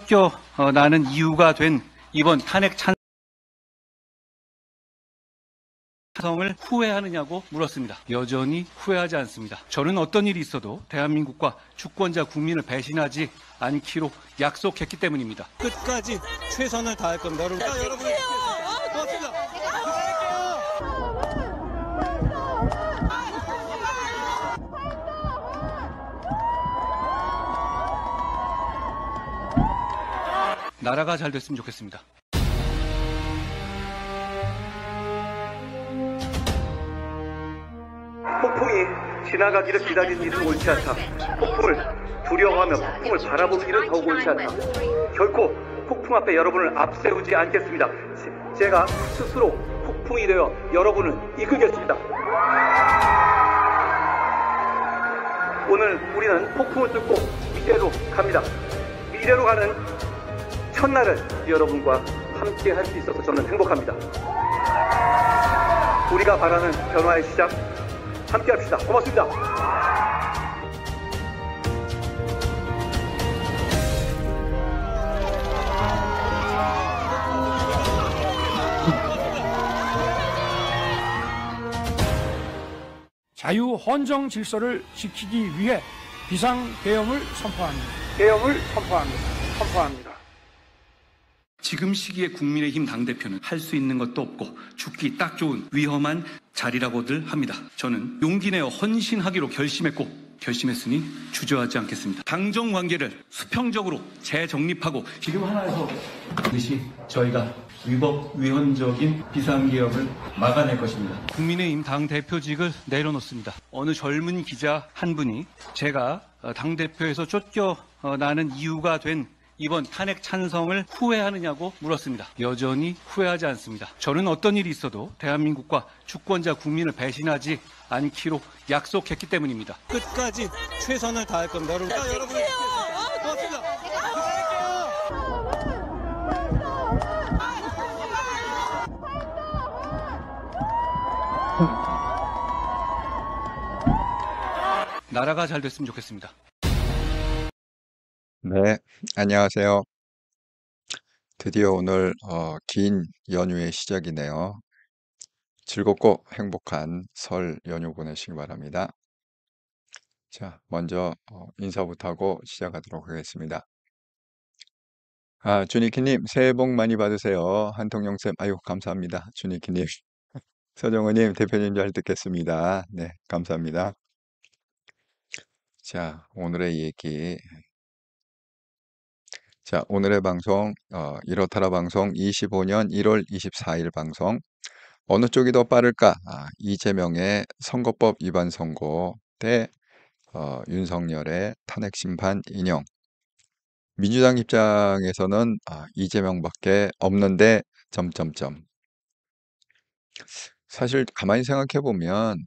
쫓겨나는 이유가 된 이번 탄핵 찬성을 후회하느냐고 물었습니다. 여전히 후회하지 않습니다. 저는 어떤 일이 있어도 대한민국과 주권자 국민을 배신하지 않기로 약속했기 때문입니다. 끝까지 최선을 다할 겁니다. 여러분, 고맙습니다. 나라가 잘 됐으면 좋겠습니다. 폭풍이 지나가기를 기다리는 일은 옳지 않다. 폭풍을 두려워하며 폭풍을 바라보는 일은 더욱 옳지 않다. 결코 폭풍 앞에 여러분을 앞세우지 않겠습니다. 제가 스스로 폭풍이 되어 여러분을 이끌겠습니다. 오늘 우리는 폭풍을 뚫고 미래로 갑니다. 미래로 가는 첫날을 여러분과 함께 할 수 있어서 저는 행복합니다. 우리가 바라는 변화의 시작 함께 합시다. 고맙습니다. 자유 헌정 질서를 지키기 위해 비상계엄을 선포합니다. 선포합니다. 지금 시기에 국민의힘 당대표는 할 수 있는 것도 없고 죽기 딱 좋은 위험한 자리라고들 합니다. 저는 용기 내어 헌신하기로 결심했으니 주저하지 않겠습니다. 당정 관계를 수평적으로 재정립하고 지금 하나에서 반드시 저희가 위헌적인 비상계엄을 막아낼 것입니다. 국민의힘 당대표직을 내려놓습니다. 어느 젊은 기자 한 분이 제가 당대표에서 쫓겨나는 이유가 된 이번 탄핵 찬성을 후회하느냐고 물었습니다. 여전히 후회하지 않습니다. 저는 어떤 일이 있어도 대한민국과 주권자 국민을 배신하지 않기로 약속했기 때문입니다. 끝까지 최선을 다할 겁니다. 여러분, 고맙습니다. 나라가 잘 됐으면 좋겠습니다. 네, 안녕하세요. 드디어 오늘 긴 연휴의 시작이네요. 즐겁고 행복한 설 연휴 보내시기 바랍니다. 자, 먼저 인사부터 하고 시작하도록 하겠습니다. 주니키님, 새해 복 많이 받으세요. 한통영쌤, 아유, 감사합니다. 주니키님. 서정우님, 대표님 잘 듣겠습니다. 네, 감사합니다. 자, 오늘의 얘기. 자, 오늘의 방송, 이렇다라 방송 25년 1월 24일 방송. 어느 쪽이 더 빠를까? 이재명의 선거법 위반 선고 대 윤석열의 탄핵 심판 인용. 민주당 입장에서는 이재명밖에 없는데 점점점. 사실 가만히 생각해 보면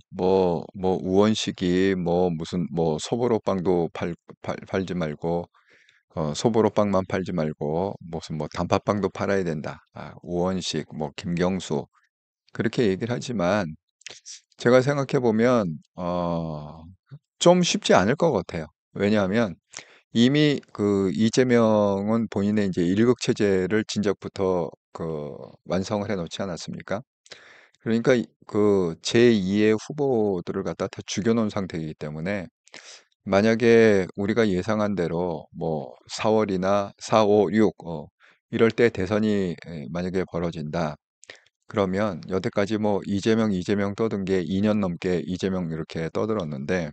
우원식이 무슨 소보로빵도 팔지 말고 소보로빵만 팔지 말고 무슨 단팥빵도 팔아야 된다. 우원식, 김경수 그렇게 얘기를 하지만 제가 생각해 보면 좀 쉽지 않을 것 같아요. 왜냐하면 이미 그 이재명은 본인의 이제 일극 체제를 진작부터 완성을 해 놓지 않았습니까? 그러니까 그 제2의 후보들을 갖다 다 죽여놓은 상태이기 때문에 만약에 우리가 예상한 대로 4월이나 4, 5, 6 이럴 때 대선이 만약에 벌어진다. 그러면 여태까지 이재명 떠든 게 2년 넘게 이재명 이렇게 떠들었는데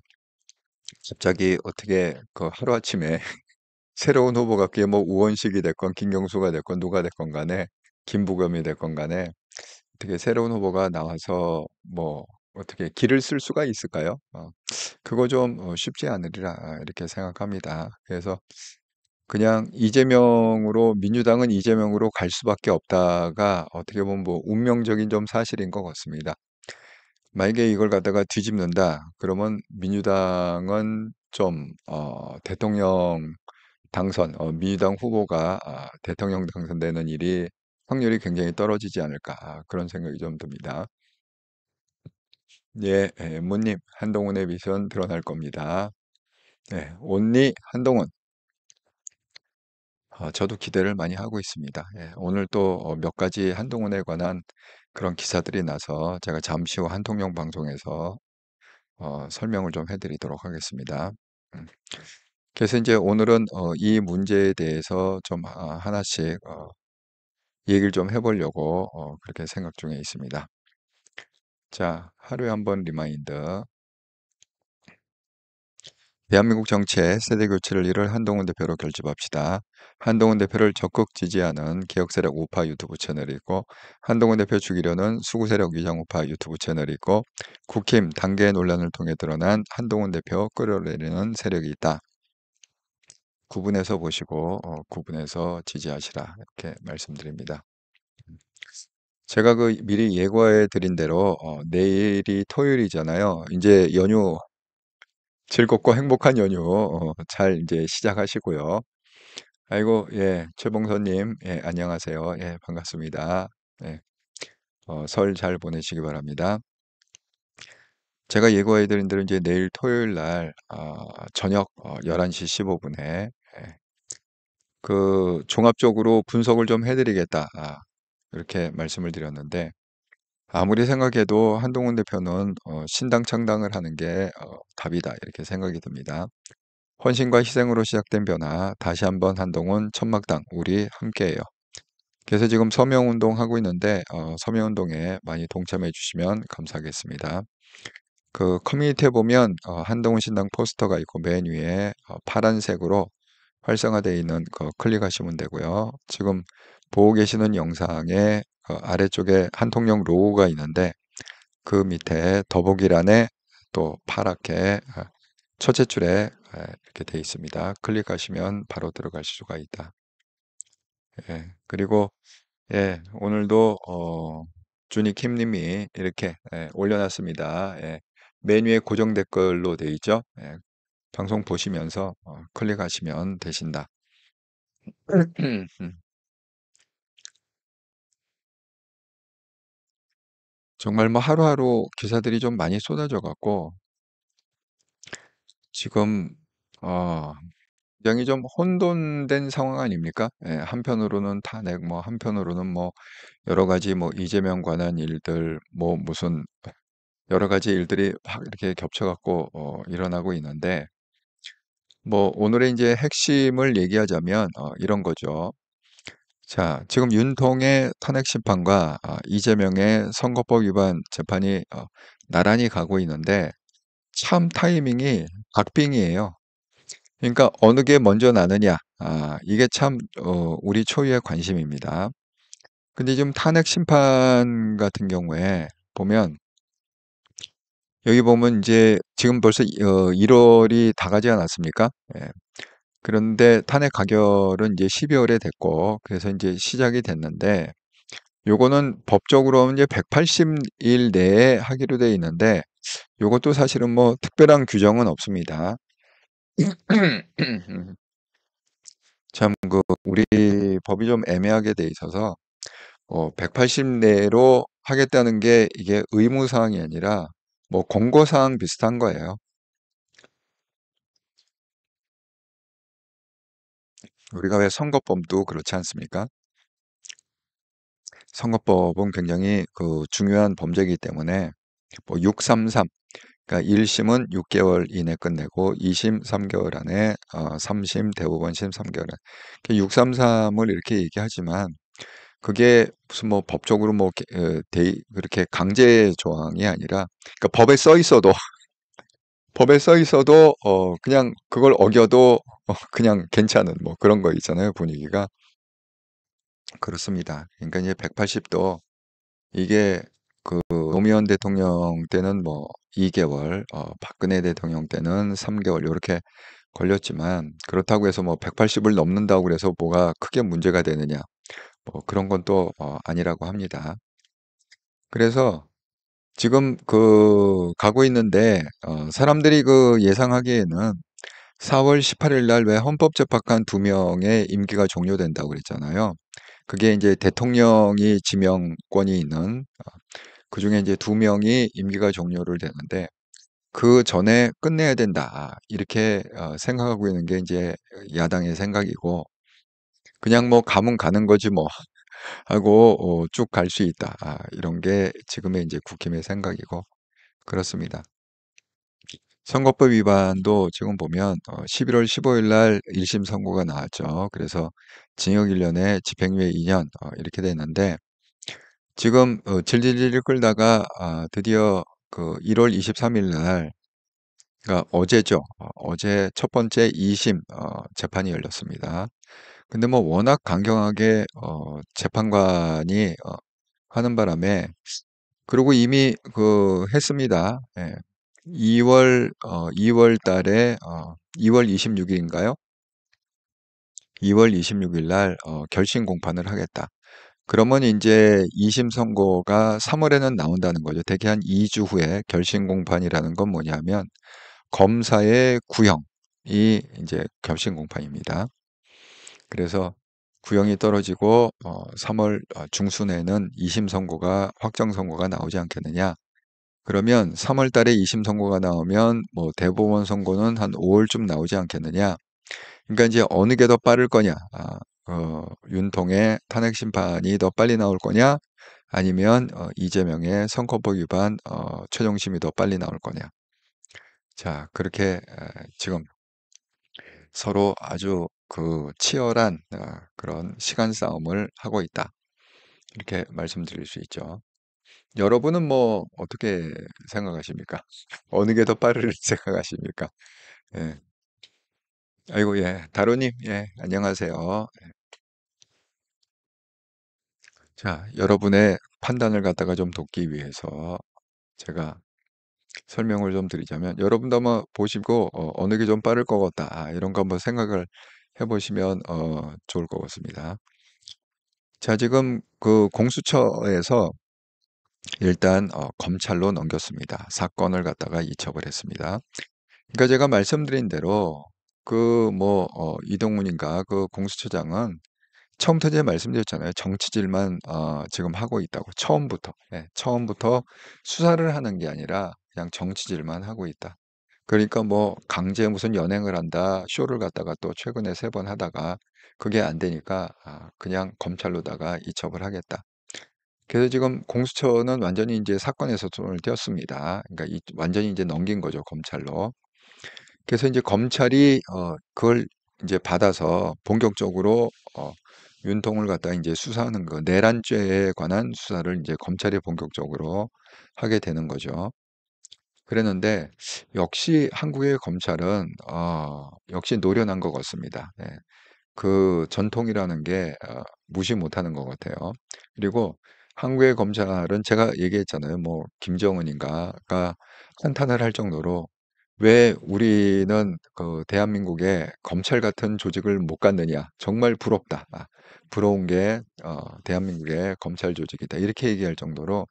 갑자기 어떻게 그 하루아침에 새로운 후보가 그게 우원식이 됐건 김경수가 됐건 누가 됐건 간에 김부겸이 됐건 간에 어떻게 새로운 후보가 나와서 어떻게 길을 쓸 수가 있을까요? 그거 좀 쉽지 않으리라 이렇게 생각합니다. 그래서 그냥 민주당은 이재명으로 갈 수밖에 없다가 어떻게 보면 운명적인 좀 사실인 것 같습니다. 만약에 이걸 갖다가 뒤집는다, 그러면 민주당은 좀 대통령 당선, 민주당 후보가 대통령 당선되는 일이 확률이 굉장히 떨어지지 않을까 그런 생각이 좀 듭니다. 예, 문님 한동훈의 미션 드러날 겁니다. 네, 온리 한동훈. 저도 기대를 많이 하고 있습니다. 예, 오늘 또 몇 가지 한동훈에 관한 그런 기사들이 나서 제가 잠시 후 한통령 방송에서 설명을 좀 해드리도록 하겠습니다. 음, 그래서 이제 오늘은 이 문제에 대해서 좀 하나씩 얘기를 좀 해보려고 그렇게 생각 중에 있습니다. 자, 하루에 한 번 리마인드. 대한민국 정치의 세대 교체를 이룰 한동훈 대표로 결집합시다. 한동훈 대표를 적극 지지하는 개혁세력 우파 유튜브 채널이 있고, 한동훈 대표 죽이려는 수구세력 위장우파 유튜브 채널이 있고, 국힘 단계 논란을 통해 드러난 한동훈 대표 끌어내리는 세력이 있다. 구분해서 보시고 구분해서 지지하시라, 이렇게 말씀드립니다. 제가 미리 예고해 드린 대로 내일이 토요일이잖아요. 이제 연휴, 즐겁고 행복한 연휴 잘 이제 시작하시고요. 아이고, 예, 최봉선님, 예, 안녕하세요. 예, 반갑습니다. 예, 설 잘 보내시기 바랍니다. 제가 예고해 드린 대로 이제 내일 토요일 날 저녁 11시 15분에 그 종합적으로 분석을 좀 해드리겠다. 이렇게 말씀을 드렸는데, 아무리 생각해도 한동훈 대표는 신당 창당을 하는 게 답이다, 이렇게 생각이 듭니다. 헌신과 희생으로 시작된 변화, 다시 한번 한동훈 천막당 우리 함께해요. 그래서 지금 서명운동 하고 있는데 서명운동에 많이 동참해 주시면 감사하겠습니다. 그 커뮤니티에 보면 한동훈 신당 포스터가 있고 맨 위에 파란색으로 활성화되어 있는 거 클릭하시면 되고요. 지금 보고 계시는 영상의 아래쪽에 한통령 로고가 있는데 그 밑에 더보기란에 또 파랗게 첫째 줄에 이렇게 되어 있습니다. 클릭하시면 바로 들어갈 수가 있다. 예, 그리고 예, 오늘도 주니킴 님이 이렇게 올려놨습니다. 예, 메뉴에 고정 댓글로 되어 있죠. 예, 방송 보시면서 클릭하시면 되신다. 정말 뭐 하루하루 기사들이 좀 많이 쏟아져 갖고 지금 어, 굉장히 좀 혼돈된 상황 아닙니까? 예, 한편으로는 탄핵, 뭐 한편으로는 뭐 여러 가지 뭐 이재명 관한 일들, 뭐 무슨 여러 가지 일들이 막 이렇게 겹쳐갖고 일어나고 있는데, 뭐 오늘의 이제 핵심을 얘기하자면 이런 거죠. 자, 지금 윤통의 탄핵 심판과 이재명의 선거법 위반 재판이 나란히 가고 있는데 참 타이밍이 박빙이에요. 그러니까 어느 게 먼저 나느냐, 이게 참 우리 초유의 관심입니다. 근데 지금 탄핵 심판 같은 경우에 보면 여기 보면 이제 지금 벌써 1월이 다 가지 않았습니까? 예. 그런데 탄핵 가결은 이제 12월에 됐고 그래서 이제 시작이 됐는데 요거는 법적으로는 이제 180일 내에 하기로 돼 있는데 요것도 사실은 뭐 특별한 규정은 없습니다. 참 그 우리 법이 좀 애매하게 돼 있어서 180 내로 하겠다는 게 이게 의무 사항이 아니라 뭐 권고 사항 비슷한 거예요. 우리가 왜 선거법도 그렇지 않습니까? 선거법은 굉장히 그 중요한 범죄이기 때문에 뭐 633, 그러니까 1심은 6개월 이내 끝내고 2심 3개월 안에 3심 대법원심 3개월 안에 633을 이렇게 얘기하지만 그게 무슨 뭐 법적으로 뭐 그렇게 강제 조항이 아니라 그러니까 법에 써 있어도 법에 써 있어도 그냥 그걸 어겨도 그냥 괜찮은 뭐 그런 거 있잖아요, 분위기가. 그렇습니다. 그러니까 이제 180도 이게 그 노무현 대통령 때는 뭐 2개월, 박근혜 대통령 때는 3개월 이렇게 걸렸지만 그렇다고 해서 뭐 180을 넘는다고 그래서 뭐가 크게 문제가 되느냐, 뭐 그런 건 또 아니라고 합니다. 그래서 지금 그 가고 있는데 사람들이 그 예상하기에는 4월 18일 날 왜 헌법재판관 2명의 임기가 종료된다고 그랬잖아요. 그게 이제 대통령이 지명권이 있는 그중에 이제 2명이 임기가 종료를 되는데 그 전에 끝내야 된다. 이렇게 생각하고 있는 게 이제 야당의 생각이고 그냥 뭐 가면 가는 거지 뭐 하고 쭉 갈 수 있다. 이런 게 지금의 이제 국힘의 생각이고 그렇습니다. 선거법 위반도 지금 보면 11월 15일 날 1심 선고가 나왔죠. 그래서 징역 1년에 집행유예 2년 이렇게 됐는데 지금 질질질 끌다가 드디어 그 1월 23일 날 그러니까 어제죠. 어제 첫 번째 2심 재판이 열렸습니다. 근데 뭐 워낙 강경하게 재판관이 하는 바람에 그리고 이미 그 했습니다. 예. 2월 달에 2월 26일인가요? 2월 26일 날 결심 공판을 하겠다. 그러면 이제 2심 선고가 3월에는 나온다는 거죠. 대개 한 2주 후에 결심 공판이라는 건 뭐냐면 검사의 구형이 이제 결심 공판입니다. 그래서 구형이 떨어지고 3월 중순에는 2심 선고가 확정 선고가 나오지 않겠느냐. 그러면 3월 달에 2심 선고가 나오면 뭐 대법원 선고는 한 5월쯤 나오지 않겠느냐. 그러니까 이제 어느 게 더 빠를 거냐. 윤통의 탄핵 심판이 더 빨리 나올 거냐. 아니면 이재명의 선거법 위반 최종심이 더 빨리 나올 거냐. 자, 그렇게 지금 서로 아주 그 치열한 그런 시간 싸움을 하고 있다. 이렇게 말씀드릴 수 있죠. 여러분은 뭐 어떻게 생각하십니까? 어느 게 더 빠르를 생각하십니까? 예. 아이고, 예. 다로님, 예. 안녕하세요. 자, 여러분의 판단을 갖다가 좀 돕기 위해서 제가 설명을 좀 드리자면 여러분도 한번 보시고 어느 게 좀 빠를 것 같다. 이런 거 한번 생각을 해보시면 좋을 것 같습니다. 자, 지금 그 공수처에서 일단 검찰로 넘겼습니다. 사건을 갖다가 이첩을 했습니다. 그러니까 제가 말씀드린 대로 그 뭐 이동훈인가 그 공수처장은 처음부터 제가 말씀드렸잖아요. 정치질만 지금 하고 있다고. 처음부터. 예, 처음부터 수사를 하는 게 아니라 그냥 정치질만 하고 있다. 그러니까 뭐 강제 무슨 연행을 한다, 쇼를 갖다가 또 최근에 3번 하다가 그게 안 되니까 그냥 검찰로다가 이첩을 하겠다. 그래서 지금 공수처는 완전히 이제 사건에서 손을 떼었습니다. 그러니까 완전히 이제 넘긴 거죠, 검찰로. 그래서 이제 검찰이 그걸 이제 받아서 본격적으로 윤통을 갖다 이제 수사하는 거, 내란죄에 관한 수사를 이제 검찰이 본격적으로 하게 되는 거죠. 그랬는데 역시 한국의 검찰은 역시 노련한 것 같습니다. 예. 그 전통이라는 게 무시 못하는 것 같아요. 그리고 한국의 검찰은 제가 얘기했잖아요. 뭐 김정은인가가 한탄을 할 정도로 왜 우리는 그 대한민국에 검찰 같은 조직을 못 갖느냐. 정말 부럽다. 부러운 게 대한민국의 검찰 조직이다. 이렇게 얘기할 정도로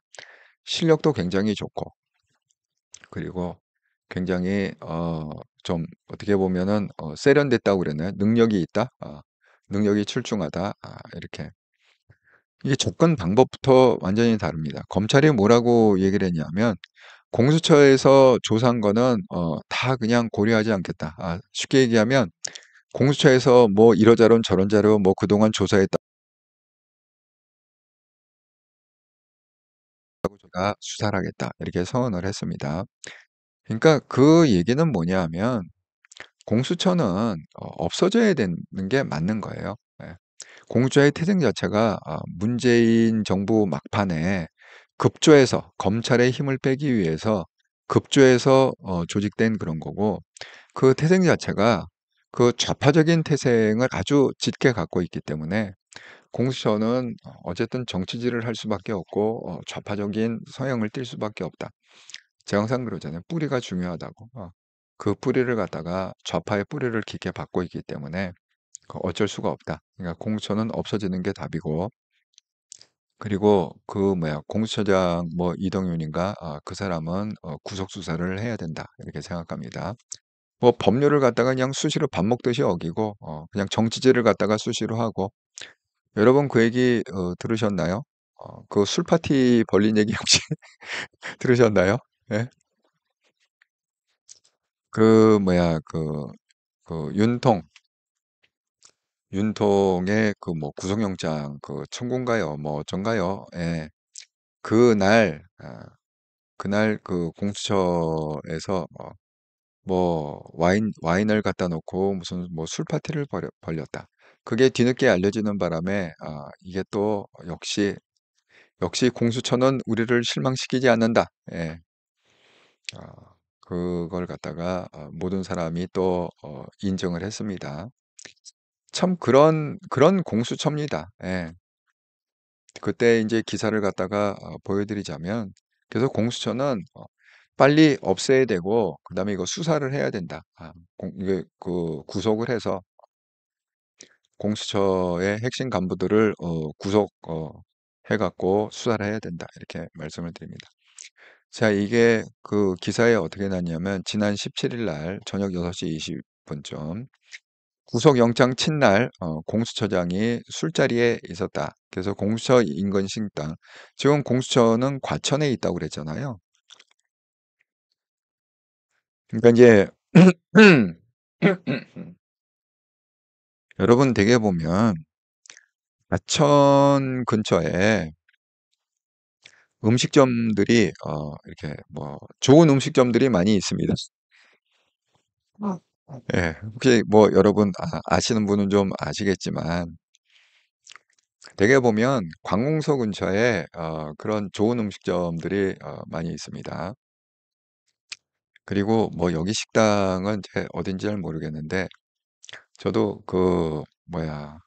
실력도 굉장히 좋고 그리고 굉장히 좀 어떻게 보면은 세련됐다고 그랬나요? 능력이 있다. 능력이 출중하다. 이렇게 이게 접근 방법부터 완전히 다릅니다. 검찰이 뭐라고 얘기를 했냐면 공수처에서 조사한 거는 다 그냥 고려하지 않겠다. 쉽게 얘기하면 공수처에서 뭐 이러저런 저런 자료 뭐 그동안 조사했다고 제가 수사를 하겠다. 이렇게 선언을 했습니다. 그러니까 그 얘기는 뭐냐 하면 공수처는 없어져야 되는 게 맞는 거예요. 예. 공수처의 태생 자체가 문재인 정부 막판에 급조해서 검찰의 힘을 빼기 위해서 급조해서 조직된 그런 거고 그 태생 자체가 그 좌파적인 태생을 아주 짙게 갖고 있기 때문에 공수처는 어쨌든 정치질을 할 수밖에 없고 좌파적인 성향을 띨 수밖에 없다. 제가 항상 그러잖아요. 뿌리가 중요하다고. 그 뿌리를 갖다가 좌파의 뿌리를 깊게 받고 있기 때문에 그 어쩔 수가 없다. 그러니까 공수처는 없어지는 게 답이고 그리고 그 뭐야 공수처장 뭐 이동윤인가 그 사람은 구속 수사를 해야 된다 이렇게 생각합니다. 뭐 법률을 갖다가 그냥 수시로 밥 먹듯이 어기고 그냥 정치질을 갖다가 수시로 하고 여러분 그 얘기 들으셨나요? 그 술 파티 벌린 얘기 혹시 들으셨나요? 예? 그 뭐야 그 윤통 윤통의 그 뭐 구속영장 그 청구인가요? 뭐 어쩐가요? 예. 그날 그날 그 공수처에서 뭐 와인을 갖다 놓고 무슨 뭐 술 파티를 벌였다. 그게 뒤늦게 알려지는 바람에 이게 또 역시 공수처는 우리를 실망시키지 않는다. 예. 그걸 갖다가 모든 사람이 또 인정을 했습니다. 참 그런 공수처입니다. 예. 그때 이제 기사를 갖다가 보여드리자면 그래서 공수처는 빨리 없애야 되고 그다음에 이거 수사를 해야 된다. 이게 그 구속을 해서 공수처의 핵심 간부들을 구속 해갖고 수사를 해야 된다. 이렇게 말씀을 드립니다. 자, 이게 그 기사에 어떻게 났냐면 지난 17일 날 저녁 6시 20분쯤 구속영장 친날 공수처장이 술자리에 있었다. 그래서 공수처 인근 식당, 지금 공수처는 과천에 있다고 그랬잖아요. 그러니까 이제 여러분 댁에 보면 과천 근처에 음식점들이 이렇게 뭐 좋은 음식점들이 많이 있습니다. 예, 혹시 뭐 여러분 아시는 분은 좀 아시겠지만 댁에 보면 관공서 근처에 그런 좋은 음식점들이 많이 있습니다. 그리고 뭐 여기 식당은 제 어딘지 잘 모르겠는데 저도 그 뭐야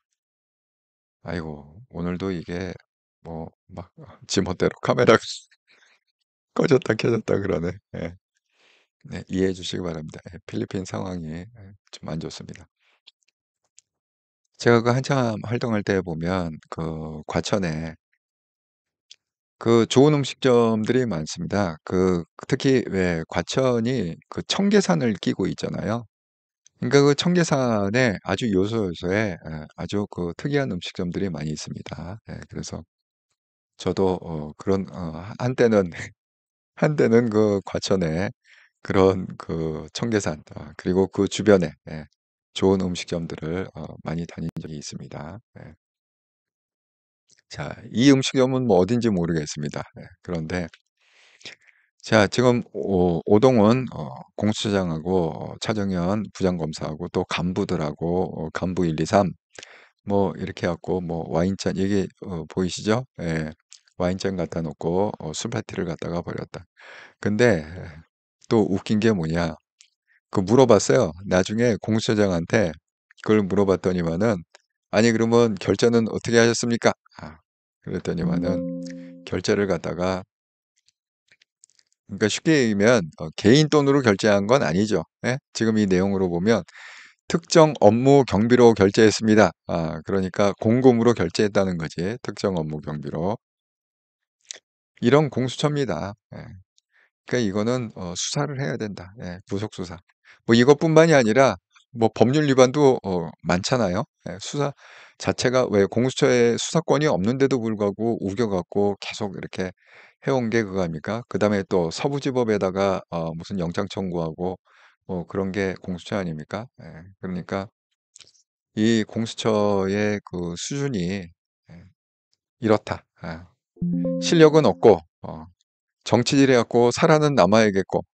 아이고 오늘도 이게 뭐 막 지멋대로 카메라가 꺼졌다 켜졌다 그러네. 예. 네, 이해해 주시기 바랍니다. 예, 필리핀 상황이 좀 안 좋습니다. 제가 그 한참 활동할 때 보면 그 과천에 그 좋은 음식점들이 많습니다. 특히 왜 과천이 그 청계산을 끼고 있잖아요. 그러니까 그 청계산에 아주 요소요소에 아주 그 특이한 음식점들이 많이 있습니다. 예, 그래서 저도 그런 한때는 한때는 그 과천에 그런 그 청계산 그리고 그 주변에 좋은 음식점들을 많이 다닌 적이 있습니다. 예. 자, 이 음식점은 뭐 어딘지 모르겠습니다. 예, 그런데 자, 지금 오동훈 공수처장하고 차정현 부장검사하고 또 간부들하고 간부 1, 2, 3 뭐 이렇게 해갖고 뭐 와인잔 이게 보이시죠? 예, 와인잔 갖다 놓고 술 파티를 갖다가 벌였다. 근데 또 웃긴 게 뭐냐? 그 물어봤어요. 나중에 공수처장한테 그걸 물어봤더니만은 아니 그러면 결제는 어떻게 하셨습니까? 그랬더니만은 결제를 갖다가 그러니까 쉽게 얘기하면 개인 돈으로 결제한 건 아니죠. 예? 지금 이 내용으로 보면 특정 업무 경비로 결제했습니다. 그러니까 공금으로 결제했다는 거지. 특정 업무 경비로. 이런 공수처입니다. 예. 그러니까 이거는 수사를 해야 된다. 예, 구속 수사. 뭐 이것뿐만이 아니라 뭐 법률 위반도 많잖아요. 예, 수사 자체가 왜 공수처에 수사권이 없는데도 불구하고 우겨갖고 계속 이렇게 해온 게 그거 아닙니까? 그다음에 또 서부지법에다가 무슨 영장 청구하고 뭐 그런 게 공수처 아닙니까? 예, 그러니까 이 공수처의 그 수준이 이렇다. 실력은 없고 정치질 해갖고 살아는 남아야겠고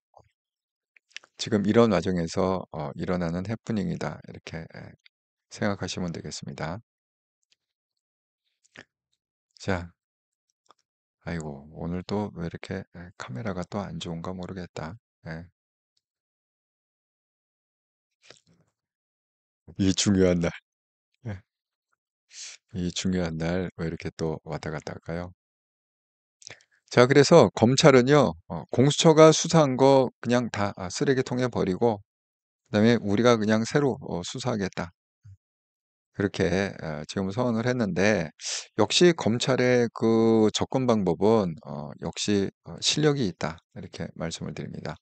지금 이런 와중에서 일어나는 해프닝이다. 이렇게 생각하시면 되겠습니다. 자, 아이고 오늘 또 왜 이렇게 카메라가 또 안 좋은가 모르겠다. 예, 이 중요한 날, 예, 이 중요한 날 왜 이렇게 또 왔다 갔다 할까요? 자, 그래서 검찰은요, 공수처가 수사한 거 그냥 다 쓰레기통에 버리고, 그다음에 우리가 그냥 새로 수사하겠다. 그렇게 지금 서원을 했는데, 역시 검찰의 그 접근 방법은 역시 실력이 있다. 이렇게 말씀을 드립니다.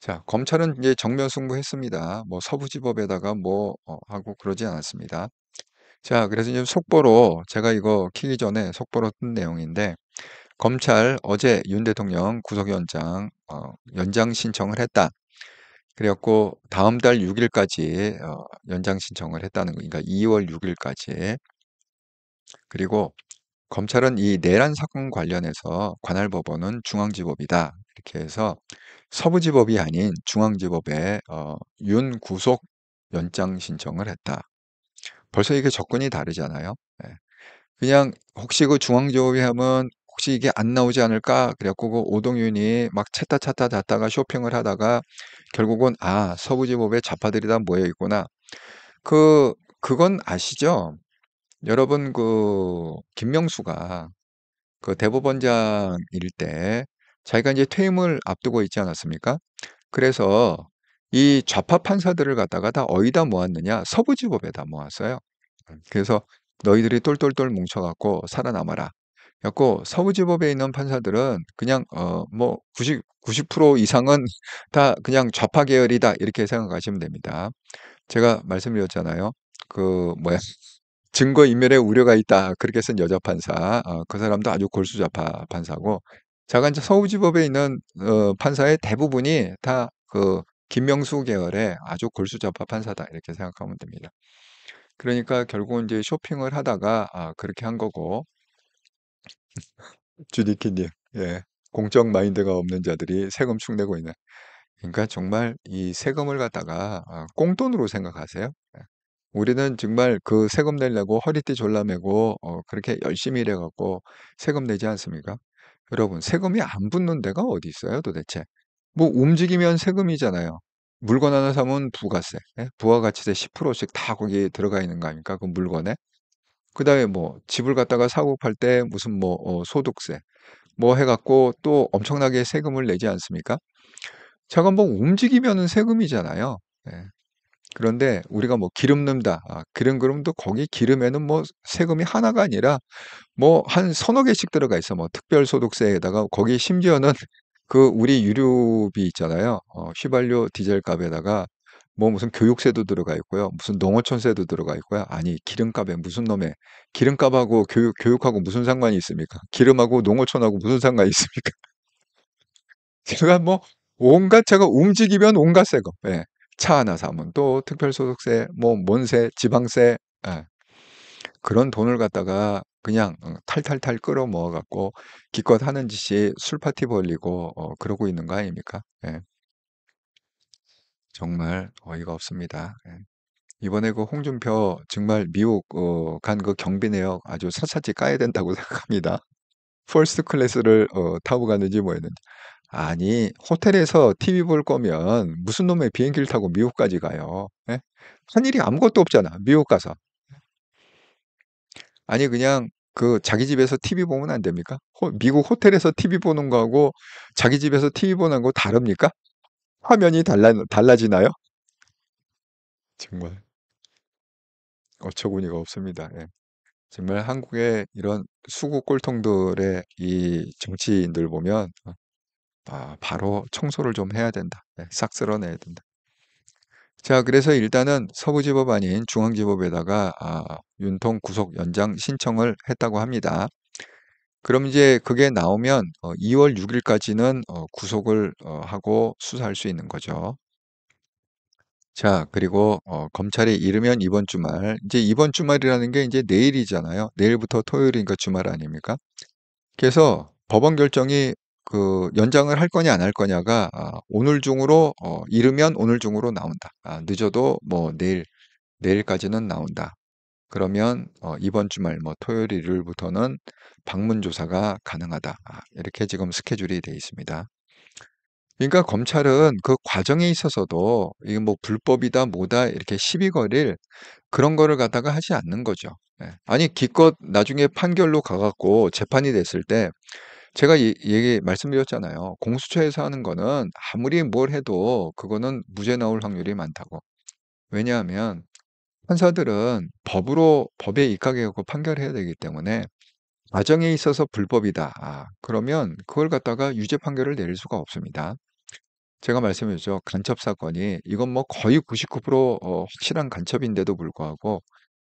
자, 검찰은 이제 정면 승부했습니다. 뭐 서부지법에다가 뭐 하고 그러지 않았습니다. 자, 그래서 이제 속보로 제가 이거 키기 전에 속보로 뜬 내용인데, 검찰 어제 윤 대통령 구속영장 연장 신청을 했다. 그래갖고 다음 달 6일까지 연장 신청을 했다는 거. 그러니까 2월 6일까지. 그리고 검찰은 이 내란 사건 관련해서 관할 법원은 중앙지법이다. 이렇게 해서 서부지법이 아닌 중앙지법에 윤구속 연장 신청을 했다. 벌써 이게 접근이 다르잖아요. 예. 그냥 혹시 그 중앙지법이 하면 혹시 이게 안 나오지 않을까? 그래갖고 그 오동윤이 막 찾다 잤다가 쇼핑을 하다가 결국은 서부지법에 좌파들이 다 모여 있구나. 그건 아시죠? 여러분 김명수가 그 대법원장일 때 자기가 이제 퇴임을 앞두고 있지 않았습니까? 그래서 이 좌파 판사들을 갖다가 다 어디다 모았느냐? 서부지법에다 모았어요. 그래서 너희들이 똘똘똘 뭉쳐갖고 살아남아라. 그래갖고 서부지법에 있는 판사들은 그냥 뭐 90% 이상은 다 그냥 좌파 계열이다 이렇게 생각하시면 됩니다. 제가 말씀드렸잖아요. 그 뭐야 증거인멸의 우려가 있다 그렇게 쓴 여자 판사 그 사람도 아주 골수좌파 판사고 자가 이제 서울지법에 있는 판사의 대부분이 다 그 김명수 계열의 아주 골수좌파 판사다 이렇게 생각하면 됩니다. 그러니까 결국은 이제 쇼핑을 하다가 그렇게 한 거고 주디키님 예 공적 마인드가 없는 자들이 세금 축내고 있는 그러니까 정말 이 세금을 갖다가 꽁돈으로 생각하세요. 예. 우리는 정말 그 세금 내려고 허리띠 졸라매고 그렇게 열심히 일해갖고 세금 내지 않습니까? 여러분, 세금이 안 붙는 데가 어디 있어요, 도대체? 뭐 움직이면 세금이잖아요. 물건 하나 사면 부가세, 예? 부가가치세 10%씩 다 거기 들어가 있는 거 아닙니까? 그 물건에. 그다음에 뭐 집을 갖다가 사고 팔 때 무슨 뭐 소득세 뭐 해갖고 또 엄청나게 세금을 내지 않습니까? 잠깐 뭐 움직이면은 세금이잖아요. 예. 그런데 우리가 뭐 기름 넣는다. 그럼도 거기 기름에는 뭐 세금이 하나가 아니라 뭐 한 서너 개씩 들어가 있어. 뭐 특별소득세에다가 거기 심지어는 그 우리 유류비 있잖아요. 휘발유 디젤 값에다가 뭐 무슨 교육세도 들어가 있고요. 무슨 농어촌세도 들어가 있고요. 아니 기름값에 무슨 놈의 기름값하고 교육하고 무슨 상관이 있습니까? 기름하고 농어촌하고 무슨 상관이 있습니까? 제가 뭐 온갖 제가 움직이면 온갖 세금. 예. 차 하나 사면 또 특별소득세, 뭐 뭔세, 지방세, 예. 그런 돈을 갖다가 그냥 탈탈탈 끌어모아 갖고 기껏 하는 짓이 술 파티 벌리고 그러고 있는 거 아닙니까? 예. 정말 어이가 없습니다. 예. 이번에 그 홍준표 정말 미국 간 그 경비 내역 아주 샅샅이 까야 된다고 생각합니다. 퍼스트 클래스를 타고 갔는지 뭐였는지. 아니, 호텔에서 TV 볼 거면 무슨 놈의 비행기를 타고 미국까지 가요? 예? 한 일이 아무것도 없잖아. 미국 가서. 아니, 그냥 그 자기 집에서 TV 보면 안 됩니까? 미국 호텔에서 TV 보는 거하고 자기 집에서 TV 보는 거 다릅니까? 화면이 달라지나요? 정말 어처구니가 없습니다. 예. 정말 한국의 이런 수구 꼴통들의 이 정치인들 보면 바로 청소를 좀 해야 된다. 네, 싹 쓸어내야 된다. 자, 그래서 일단은 서부지법 아닌 중앙지법에다가 윤통 구속 연장 신청을 했다고 합니다. 그럼 이제 그게 나오면 2월 6일까지는 구속을 하고 수사할 수 있는 거죠. 자, 그리고 검찰이 이르면 이번 주말, 이제 이번 주말이라는 게 이제 내일이잖아요. 내일부터 토요일이니까 주말 아닙니까? 그래서 법원 결정이 그 연장을 할 거냐 안 할 거냐가 오늘 중으로 이르면 오늘 중으로 나온다. 늦어도 뭐 내일까지는 나온다. 그러면 이번 주말 뭐 토요일 일요일부터는 방문 조사가 가능하다. 이렇게 지금 스케줄이 돼 있습니다. 그러니까 검찰은 그 과정에 있어서도 이게 뭐 불법이다 뭐다 이렇게 시비 걸릴 그런 거를 갖다가 하지 않는 거죠. 예. 아니 기껏 나중에 판결로 가갖고 재판이 됐을 때 제가 얘기 말씀드렸잖아요. 공수처에서 하는 거는 아무리 뭘 해도 그거는 무죄 나올 확률이 많다고. 왜냐하면 판사들은 법에 입각해갖고 판결해야 되기 때문에 과정에 있어서 불법이다. 그러면 그걸 갖다가 유죄 판결을 내릴 수가 없습니다. 제가 말씀드렸죠. 간첩 사건이 이건 뭐 거의 99% 확실한 간첩인데도 불구하고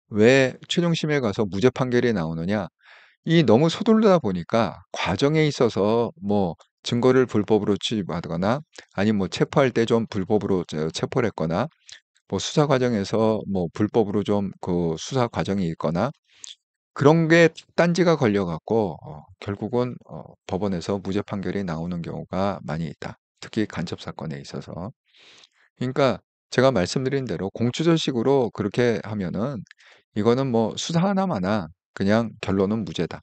왜 최종심에 가서 무죄 판결이 나오느냐? 이 너무 서둘르다 보니까 과정에 있어서 뭐 증거를 불법으로 취입하거나 아니면 뭐 체포할 때 좀 불법으로 체포를 했거나 뭐 수사 과정에서 뭐 불법으로 좀 그 수사 과정이 있거나 그런 게 딴지가 걸려 갖고 결국은 법원에서 무죄 판결이 나오는 경우가 많이 있다. 특히 간첩 사건에 있어서. 그러니까 제가 말씀드린 대로 공수처식으로 그렇게 하면은 이거는 뭐 수사 하나마나 그냥 결론은 무죄다.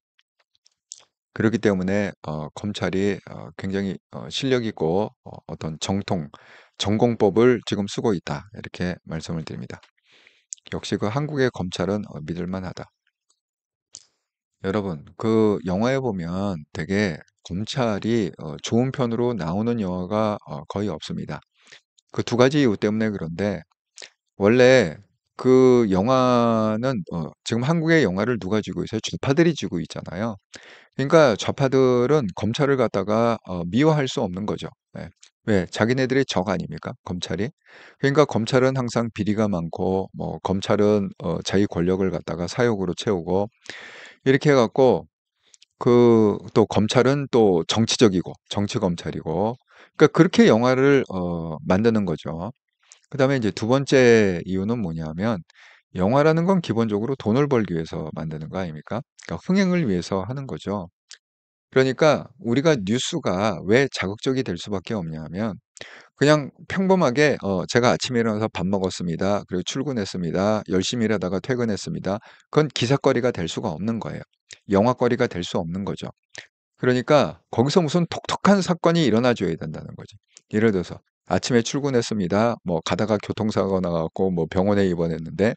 그렇기 때문에 검찰이 굉장히 실력 있고 어떤 전공법을 지금 쓰고 있다. 이렇게 말씀을 드립니다. 역시 그 한국의 검찰은 믿을 만하다. 여러분, 그 영화에 보면 되게 검찰이 좋은 편으로 나오는 영화가 거의 없습니다. 그 두 가지 이유 때문에 그런데 원래 그 영화는 지금 한국의 영화를 누가 쥐고 있어요? 좌파들이 쥐고 있잖아요. 그러니까 좌파들은 검찰을 갖다가 미워할 수 없는 거죠. 예. 왜? 자기네들의 적 아닙니까? 검찰이. 그러니까 검찰은 항상 비리가 많고 뭐 검찰은 자기 권력을 갖다가 사욕으로 채우고 이렇게 해갖고 그 또 검찰은 또 정치적이고 정치 검찰이고 그러니까 그렇게 영화를 만드는 거죠. 그다음에 이제 두 번째 이유는 뭐냐면 영화라는 건 기본적으로 돈을 벌기 위해서 만드는 거 아닙니까? 그러니까 흥행을 위해서 하는 거죠. 그러니까 우리가 뉴스가 왜 자극적이 될 수밖에 없냐면 그냥 평범하게 제가 아침에 일어나서 밥 먹었습니다. 그리고 출근했습니다. 열심히 일하다가 퇴근했습니다. 그건 기사거리가 될 수가 없는 거예요. 영화거리가 될 수 없는 거죠. 그러니까 거기서 무슨 독특한 사건이 일어나 줘야 된다는 거죠. 예를 들어서 아침에 출근했습니다. 뭐 가다가 교통사고가 나갖고 뭐 병원에 입원했는데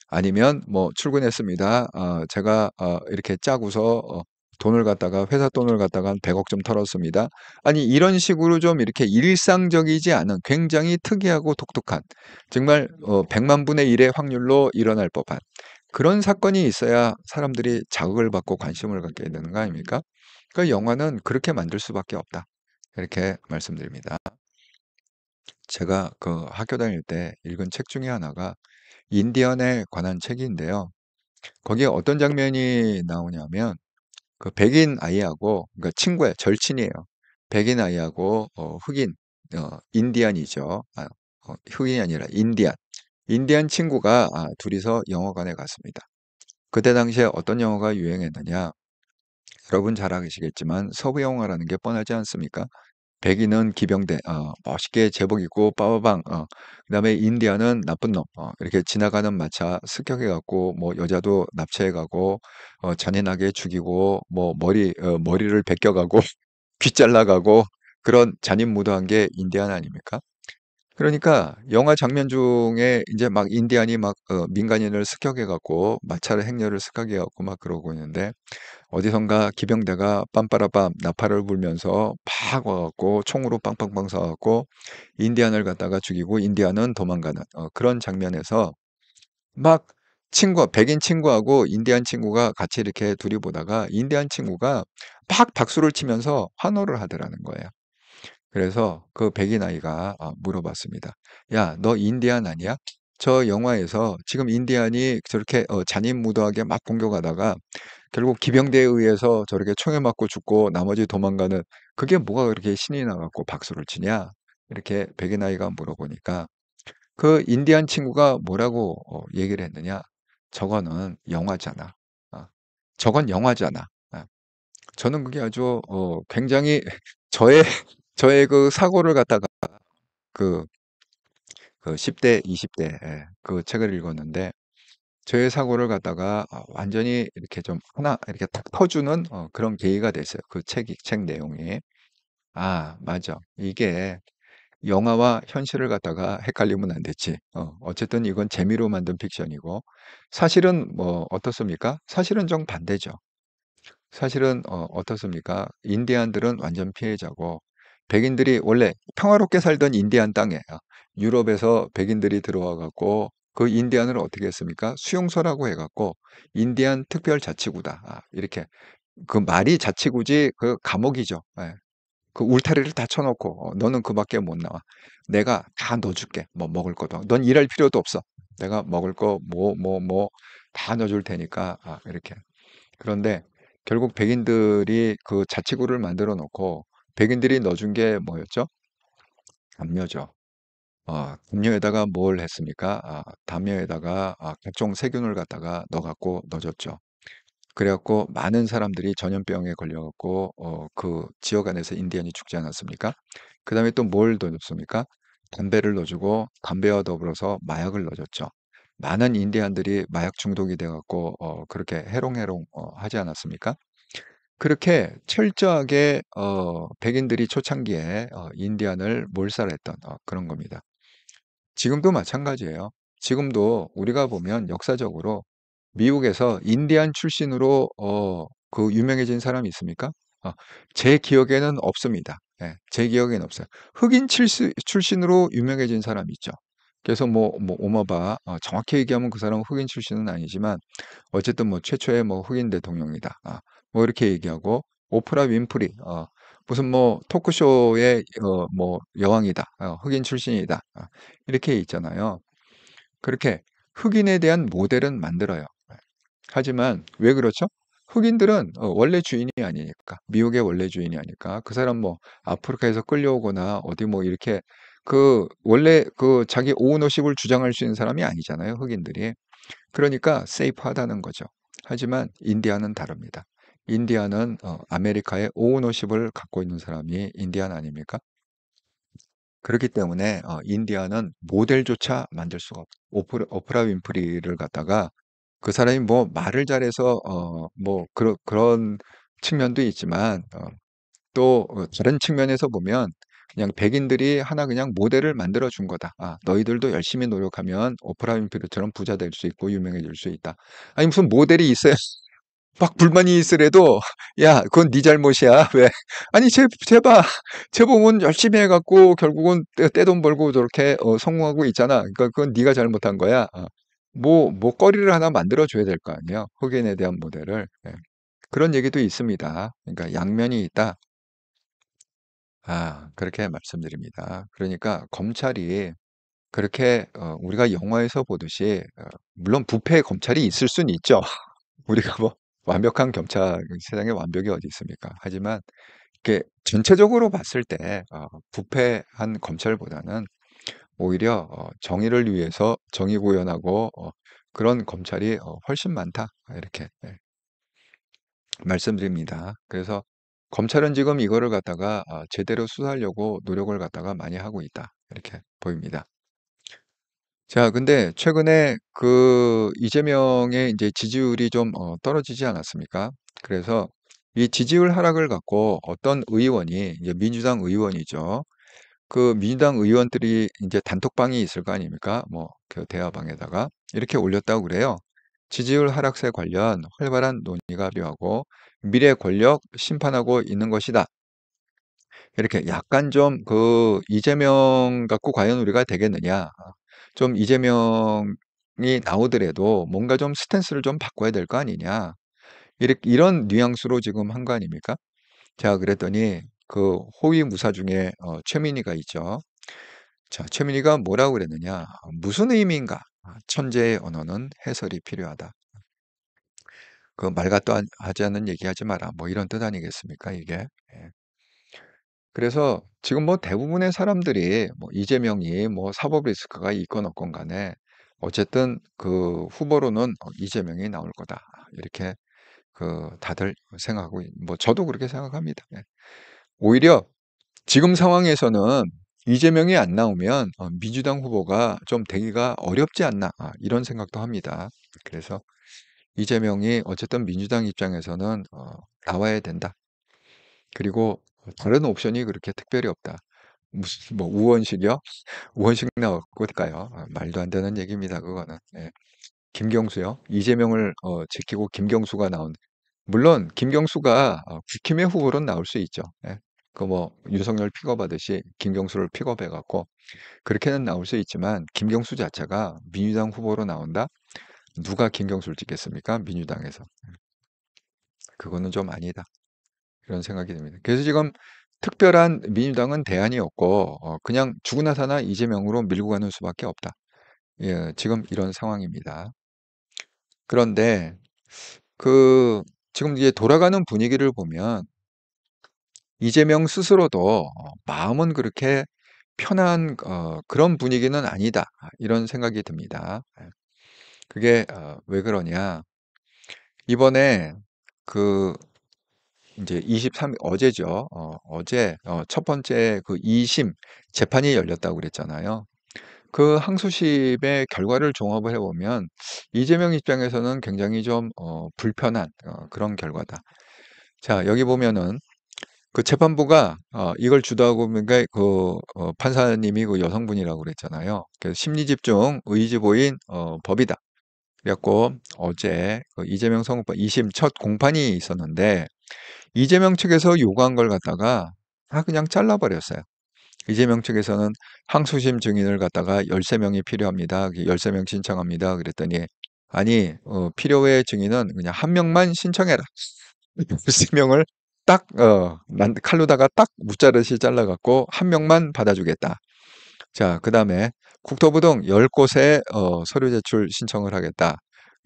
아니면 뭐 출근했습니다. 제가 이렇게 짜고서 돈을 갖다가 회사 돈을 갖다가 한 100억 좀 털었습니다. 아니 이런 식으로 좀 이렇게 일상적이지 않은 굉장히 특이하고 독특한 정말 100만 분의 1의 확률로 일어날 법한 그런 사건이 있어야 사람들이 자극을 받고 관심을 갖게 되는 거 아닙니까? 그러니까 영화는 그렇게 만들 수밖에 없다. 이렇게 말씀드립니다. 제가 그 학교 다닐 때 읽은 책 중에 하나가 인디언에 관한 책인데요. 거기에 어떤 장면이 나오냐면 그 백인 아이하고 그러니까 친구예요. 절친이에요. 백인 아이하고 흑인 인디안이죠. 흑인이 아니라 인디안. 인디안 친구가 둘이서 영화관에 갔습니다. 그때 당시에 어떤 영화가 유행했느냐? 여러분 잘 아시겠지만 서부 영화라는 게 뻔하지 않습니까? 백인은 기병대, 멋있게 제복 입고 빠바방, 그다음에 인디아는 나쁜 놈, 이렇게 지나가는 마차 습격해갖고 뭐 여자도 납치해가고 잔인하게 죽이고 뭐 머리를 베껴가고 귀 잘라가고 그런 잔인무도한 게 인디안 아닙니까? 그러니까 영화 장면 중에 이제 막 인디안이 막 민간인을 습격해갖고 마차를 행렬을 습격해갖고 막 그러고 있는데 어디선가 기병대가 빰빠라빰 나팔을 불면서 팍 와갖고 총으로 빵빵빵 쏴갖고 인디안을 갖다가 죽이고 인디안은 도망가는 그런 장면에서 막 백인 친구하고 인디안 친구가 같이 이렇게 둘이 보다가 인디안 친구가 막 박수를 치면서 환호를 하더라는 거예요. 그래서 그 백인 아이가 물어봤습니다. 야, 너 인디안 아니야? 저 영화에서 지금 인디안이 저렇게 잔인무도하게 막 공격하다가 결국 기병대에 의해서 저렇게 총에 맞고 죽고 나머지 도망가는 그게 뭐가 그렇게 신이 나갖고 박수를 치냐? 이렇게 백인 아이가 물어보니까 그 인디안 친구가 뭐라고 얘기를 했느냐? 저거는 영화잖아. 어, 저건 영화잖아. 저는 그게 아주 굉장히 저의 저의 그 사고를 갖다가 그, 그 10대, 20대 그 책을 읽었는데 저의 사고를 갖다가 완전히 이렇게 좀 하나 이렇게 탁 터주는 그런 계기가 됐어요. 그 책 내용이. 맞아. 이게 영화와 현실을 갖다가 헷갈리면 안 됐지. 어쨌든 이건 재미로 만든 픽션이고 사실은 뭐 어떻습니까? 사실은 좀 반대죠. 사실은 어떻습니까? 인디안들은 완전 피해자고 백인들이 원래 평화롭게 살던 인디안 땅에 유럽에서 백인들이 들어와 갖고 그 인디안을 어떻게 했습니까? 수용소라고 해갖고 인디안 특별자치구다. 이렇게 그 말이 자치구지 그 감옥이죠. 예. 그 울타리를 다 쳐놓고 너는 그 밖에 못 나와. 내가 다 넣어줄게. 뭐 먹을 것도. 넌 일할 필요도 없어. 내가 먹을 거 뭐 다 넣어줄 테니까 이렇게. 그런데 결국 백인들이 그 자치구를 만들어 놓고 백인들이 넣어준 게 뭐였죠? 담요죠. 담요에다가 뭘 했습니까? 담요에다가 각종 세균을 갖다가 넣어줬죠. 그래갖고 많은 사람들이 전염병에 걸려갖고 그 지역 안에서 인디안이 죽지 않았습니까? 그 다음에 또 뭘 넣어줬습니까? 담배를 넣어주고 담배와 더불어서 마약을 넣어줬죠. 많은 인디안들이 마약 중독이 돼갖고 그렇게 해롱해롱 하지 않았습니까? 그렇게 철저하게 백인들이 초창기에 인디안을 몰살했던 그런 겁니다. 지금도 마찬가지예요. 지금도 우리가 보면 역사적으로 미국에서 인디안 출신으로 그 유명해진 사람이 있습니까? 어, 제 기억에는 없습니다. 예, 제 기억에는 없어요. 흑인 출신으로 유명해진 사람이 있죠. 그래서 뭐 오마바 정확히 얘기하면 그 사람은 흑인 출신은 아니지만 어쨌든 뭐 최초의 뭐 흑인 대통령이다. 뭐 이렇게 얘기하고 오프라 윈프리 무슨 뭐 토크쇼의 뭐 여왕이다. 흑인 출신이다. 이렇게 있잖아요. 그렇게 흑인에 대한 모델은 만들어요. 하지만 왜 그렇죠? 흑인들은 원래 주인이 아니니까, 미국의 원래 주인이 아니까, 그 사람 뭐 아프리카에서 끌려오거나 어디 뭐 이렇게 그 원래 그 자기 오너십을 주장할 수 있는 사람이 아니잖아요, 흑인들이. 그러니까 세이프하다는 거죠. 하지만 인디아는 다릅니다. 인디아는 아메리카의 오너십을 갖고 있는 사람이 인디안 아닙니까? 그렇기 때문에 인디아는 모델조차 만들 수가 없어요. 오프라 윈프리를 갖다가 그 사람이 뭐 말을 잘해서 뭐 그런 측면도 있지만 또 다른 측면에서 보면 그냥 백인들이 하나 그냥 모델을 만들어 준 거다. 너희들도 열심히 노력하면 오프라 윈프리처럼 부자 될 수 있고 유명해질 수 있다. 아니 무슨 모델이 있어야 막 불만이 있으래도 야 그건 네 잘못이야. 왜? 아니 쟤 보면 열심히 해갖고 결국은 떼돈 벌고 저렇게 성공하고 있잖아. 그러니까 그건 네가 잘못한 거야. 뭐 거리를 하나 만들어 줘야 될 거 아니에요. 흑인에 대한 모델을. 예. 그런 얘기도 있습니다. 그러니까 양면이 있다. 그렇게 말씀드립니다. 그러니까 검찰이 그렇게 우리가 영화에서 보듯이 물론 부패 검찰이 있을 수는 있죠. 우리가 뭐 완벽한 경찰, 세상에 완벽이 어디 있습니까? 하지만 이게 전체적으로 봤을 때 부패한 검찰보다는 오히려 정의를 위해서 정의 구현하고 그런 검찰이 훨씬 많다. 이렇게 말씀드립니다. 그래서 검찰은 지금 이거를 갖다가 제대로 수사하려고 노력을 갖다가 많이 하고 있다. 이렇게 보입니다. 자, 근데 최근에 그 이재명의 이제 지지율이 좀 떨어지지 않았습니까? 그래서 이 지지율 하락을 갖고 어떤 의원이 이제 민주당 의원이죠. 그 민주당 의원들이 이제 단톡방이 있을 거 아닙니까? 뭐 그 대화방에다가 이렇게 올렸다고 그래요. 지지율 하락세 관련 활발한 논의가 필요하고 미래 권력 심판하고 있는 것이다. 이렇게 약간 좀 그 이재명 갖고 과연 우리가 되겠느냐. 좀 이재명이 나오더라도 뭔가 좀 스탠스를 좀 바꿔야 될 거 아니냐. 이런 뉘앙스로 지금 한 거 아닙니까? 자, 그랬더니 그 호위 무사 중에 최민희가 있죠. 자, 최민희가 뭐라고 그랬느냐? 무슨 의미인가? 천재의 언어는 해설이 필요하다. 그 말 같도 하지 않는 얘기하지 마라. 뭐 이런 뜻 아니겠습니까, 이게? 예. 그래서 지금 뭐 대부분의 사람들이 뭐 이재명이 뭐 사법 리스크가 있건 없건 간에 어쨌든 그 후보로는 이재명이 나올 거다. 이렇게 그 다들 생각하고 뭐 저도 그렇게 생각합니다. 예. 오히려 지금 상황에서는 이재명이 안 나오면 민주당 후보가 좀 되기가 어렵지 않나 이런 생각도 합니다. 그래서 이재명이 어쨌든 민주당 입장에서는 나와야 된다. 그리고 다른 옵션이 그렇게 특별히 없다. 무슨 뭐 우원식이요? 우원식 나올까요? 말도 안 되는 얘기입니다. 그거는. 예. 김경수요? 이재명을 지키고 김경수가 나온. 물론 김경수가 국힘의 후보로는 나올 수 있죠. 예. 그 뭐 윤석열 픽업하듯이 김경수를 픽업해갖고 그렇게는 나올 수 있지만 김경수 자체가 민주당 후보로 나온다? 누가 김경수를 찍겠습니까? 민주당에서. 그거는 좀 아니다. 이런 생각이 듭니다. 그래서 지금 특별한 민주당은 대안이 없고 그냥 죽으나 사나 이재명으로 밀고 가는 수밖에 없다. 예, 지금 이런 상황입니다. 그런데 그 지금 이제 돌아가는 분위기를 보면 이재명 스스로도 마음은 그렇게 편한 그런 분위기는 아니다. 이런 생각이 듭니다. 예. 그게 왜 그러냐? 이번에 그 이제 23일 어제죠. 어제 첫 번째 그 2심 재판이 열렸다고 그랬잖아요. 그 항소심의 결과를 종합을 해보면 이재명 입장에서는 굉장히 좀 불편한 그런 결과다. 자, 여기 보면은 그 재판부가 이걸 주도하고 있는 게 그 판사님이 그 여성분이라고 그랬잖아요. 그래서 심리집중 의지보인 법이다. 그래갖고 어제 그 이재명 선고판 2심 첫 공판이 있었는데 이재명 측에서 요구한 걸 갖다가 다 그냥 잘라버렸어요. 이재명 측에서는 항소심 증인을 갖다가 13명이 필요합니다. 13명 신청합니다. 그랬더니 아니 필요의 증인은 그냥 한 명만 신청해라. 13명을 딱 칼로다가 딱 무자르시 잘라갖고 한 명만 받아주겠다. 자, 그 다음에 국토부 등 10곳에 서류 제출 신청을 하겠다.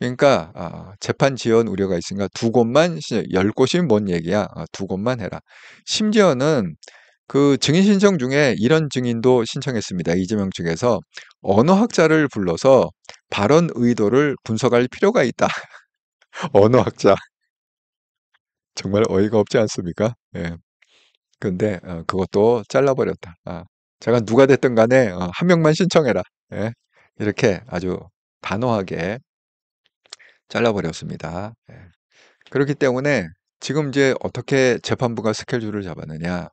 그러니까 재판 지연 우려가 있으니까 두 곳만 10곳이 뭔 얘기야? 두 곳만 해라. 심지어는 그 증인 신청 중에 이런 증인도 신청했습니다. 이재명 측에서 언어학자를 불러서 발언 의도를 분석할 필요가 있다. 언어학자. 정말 어이가 없지 않습니까? 예. 근데 그것도 잘라버렸다. 제가 누가 됐든 간에 한 명만 신청해라. 예. 이렇게 아주 단호하게 잘라버렸습니다. 예. 그렇기 때문에 지금 이제 어떻게 재판부가 스케줄을 잡았느냐.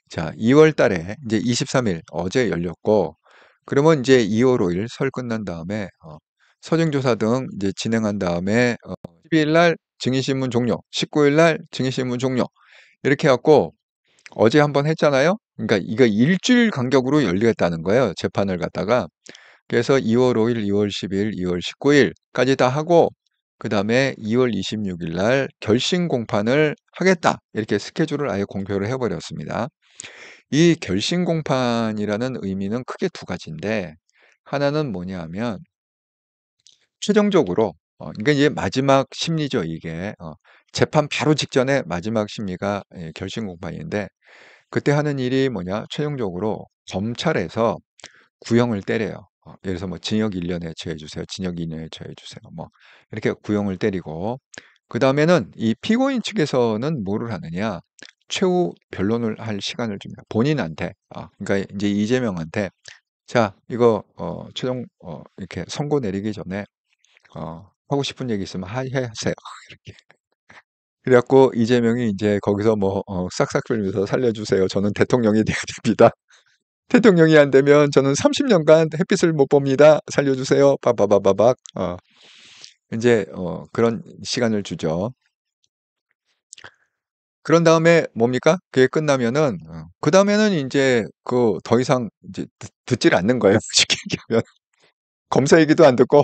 자, 2월 달에 이제 23일 어제 열렸고, 그러면 이제 2월 5일 설 끝난 다음에 서증조사 등 이제 진행한 다음에 12일 날 증인신문 종료, 19일 날 증인신문 종료 이렇게 해갖고 어제 한번 했잖아요. 그러니까 이거 일주일 간격으로 열리겠다는 거예요. 재판을 갖다가. 그래서 2월 5일, 2월 10일, 2월 19일까지 다 하고 그 다음에 2월 26일 날 결심 공판을 하겠다. 이렇게 스케줄을 아예 공표를 해버렸습니다. 이 결심 공판이라는 의미는 크게 두 가지인데 하나는 뭐냐 하면 최종적으로 그러니까 이게 마지막 심리죠. 이게 재판 바로 직전에 마지막 심리가 결심 공판인데 그때 하는 일이 뭐냐 최종적으로 검찰에서 구형을 때려요. 예를 들어서 뭐 징역 1년에 처해 주세요. 징역 2년에 처해 주세요. 뭐 이렇게 구형을 때리고 그 다음에는 이 피고인 측에서는 뭐를 하느냐 최후 변론을 할 시간을 줍니다. 본인한테 그러니까 이제 이재명한테 자 이거 최종 이렇게 선고 내리기 전에 하고 싶은 얘기 있으면 하세요. 이렇게. 그래갖고 이재명이 이제 거기서 뭐 싹싹 빌면서 살려주세요. 저는 대통령이 돼야 됩니다. 대통령이 안 되면 저는 30년간 햇빛을 못 봅니다. 살려주세요. 빠바바바박. 이제 그런 시간을 주죠. 그런 다음에 뭡니까? 그게 끝나면은 그 다음에는 이제 그 더 이상 이제 듣질 않는 거예요. 쉽게 얘기하면 검사 얘기도 안 듣고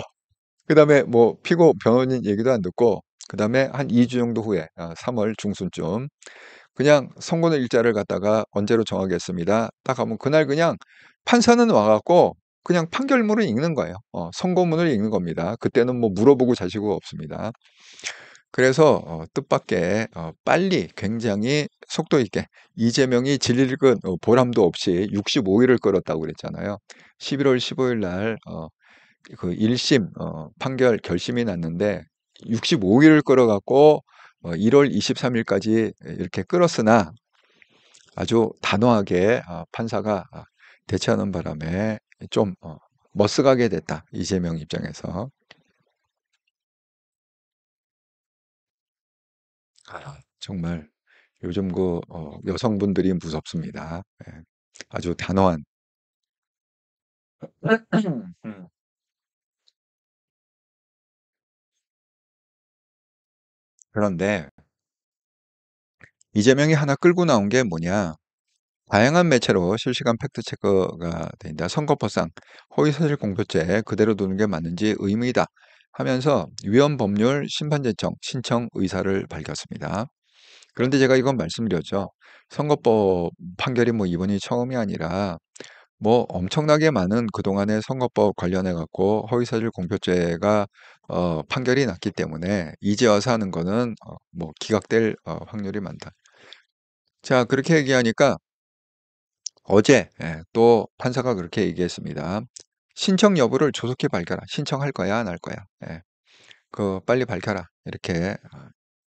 그 다음에 뭐 피고 변호인 얘기도 안 듣고 그 다음에 한 2주 정도 후에 3월 중순쯤 그냥 선고 일자를 갖다가 언제로 정하겠습니다. 딱 하면 그날 그냥 판사는 와갖고 그냥 판결문을 읽는 거예요. 선고문을 읽는 겁니다. 그때는 뭐 물어보고 자시고 없습니다. 그래서 뜻밖의 빨리 굉장히 속도 있게 이재명이 질일근 보람도 없이 65일을 끌었다고 그랬잖아요. 11월 15일 날 그 1심 판결 결심이 났는데 65일을 끌어갖고 1월 23일까지 이렇게 끌었으나 아주 단호하게 판사가 대처하는 바람에 좀 머쓱하게 됐다. 이재명 입장에서. 정말 요즘 그 여성분들이 무섭습니다. 예. 아주 단호한. 음. 그런데 이재명이 하나 끌고 나온 게 뭐냐? 다양한 매체로 실시간 팩트체크가 된다. 선거법상 허위사실 공표죄 그대로 두는 게 맞는지 의문이다 하면서 위헌 법률 심판제청 신청 의사를 밝혔습니다. 그런데 제가 이건 말씀드렸죠. 선거법 판결이 뭐 이번이 처음이 아니라 뭐 엄청나게 많은 그동안의 선거법 관련해 갖고 허위사실 공표죄가 판결이 났기 때문에 이제 와서 하는 거는 뭐 기각될 확률이 많다. 자, 그렇게 얘기하니까 어제 또 판사가 그렇게 얘기했습니다. 신청 여부를 조속히 밝혀라. 신청할 거야, 안 할 거야. 그 빨리 밝혀라. 이렇게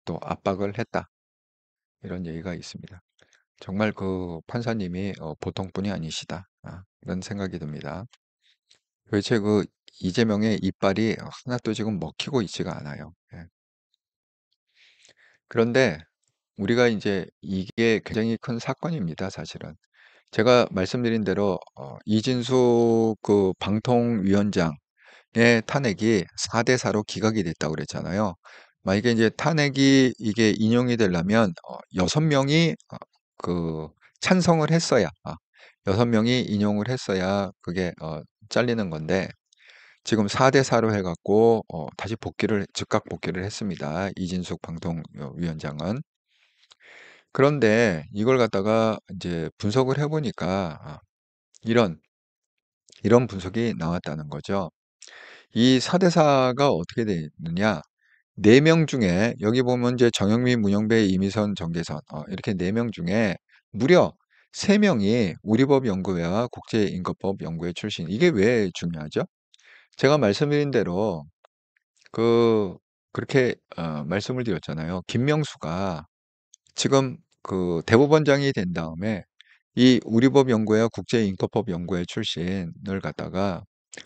또 압박을 했다. 이런 얘기가 있습니다. 정말 그 판사님이 보통 분이 아니시다. 이런 생각이 듭니다. 도대체 그 이재명의 이빨이 하나도 지금 먹히고 있지가 않아요. 그런데 우리가 이제 이게 굉장히 큰 사건입니다, 사실은. 제가 말씀드린 대로 이진숙 그 방통위원장의 탄핵이 4대 4로 기각이 됐다고 그랬잖아요. 만약에 이제 탄핵이 이게 인용이 되려면 6명이 그 찬성을 했어야 6명이 인용을 했어야 그게 잘리는 건데 지금 4대 4로 해갖고 다시 즉각 복귀를 했습니다. 이진숙 방통위원장은. 그런데 이걸 갖다가 이제 분석을 해보니까 이런 이런 분석이 나왔다는 거죠. 이 4대 4가 어떻게 되느냐? 4명 중에 여기 보면 이제 정영민, 문영배, 이미선, 정계선 이렇게 4명 중에 무려 3명이 우리법연구회와 국제인권법연구회 출신. 이게 왜 중요하죠? 제가 말씀드린 대로 그 그렇게 말씀을 드렸잖아요. 김명수가 지금 그 대법원장이 된 다음에 이 우리법연구회와 국제인권법연구회 출신을 갖다가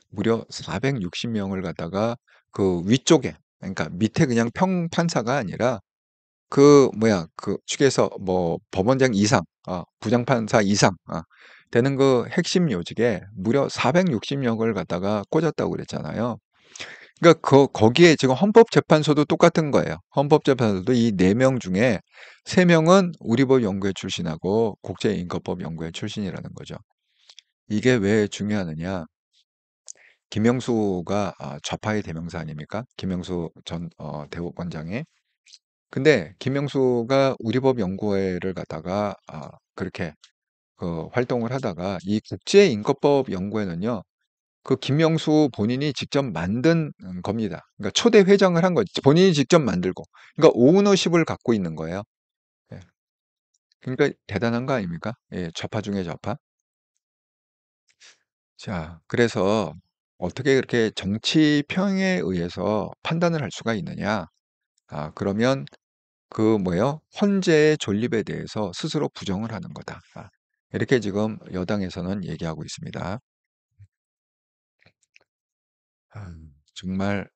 무려 460명을 갖다가 그 위쪽에 그러니까 밑에 그냥 평판사가 아니라 그 뭐야 그 측에서 뭐 법원장 이상 부장판사 이상 되는 그 핵심 요직에 무려 460명을 갖다가 꽂았다고 그랬잖아요. 그러니까 거기에 지금 헌법재판소도 똑같은 거예요. 헌법재판소도 이 4명 중에 3명은 우리법 연구회 출신하고 국제인권법 연구회 출신이라는 거죠. 이게 왜 중요하느냐? 김영수가 좌파의 대명사 아닙니까? 김영수 전 대법원장이. 근데 김영수가 우리법 연구회를 갖다가 그렇게 그 활동을 하다가 이 국제인권법 연구회는요. 그 김명수 본인이 직접 만든 겁니다. 그러니까 초대 회장을 한 거지. 본인이 직접 만들고. 그러니까 오너십을 갖고 있는 거예요. 예. 그러니까 대단한 거 아닙니까? 예, 좌파 중에 좌파. 자, 그래서 어떻게 그렇게 정치 평에 의해서 판단을 할 수가 있느냐? 그러면 그 뭐예요? 헌재의 존립에 대해서 스스로 부정을 하는 거다. 이렇게 지금 여당에서는 얘기하고 있습니다. 정말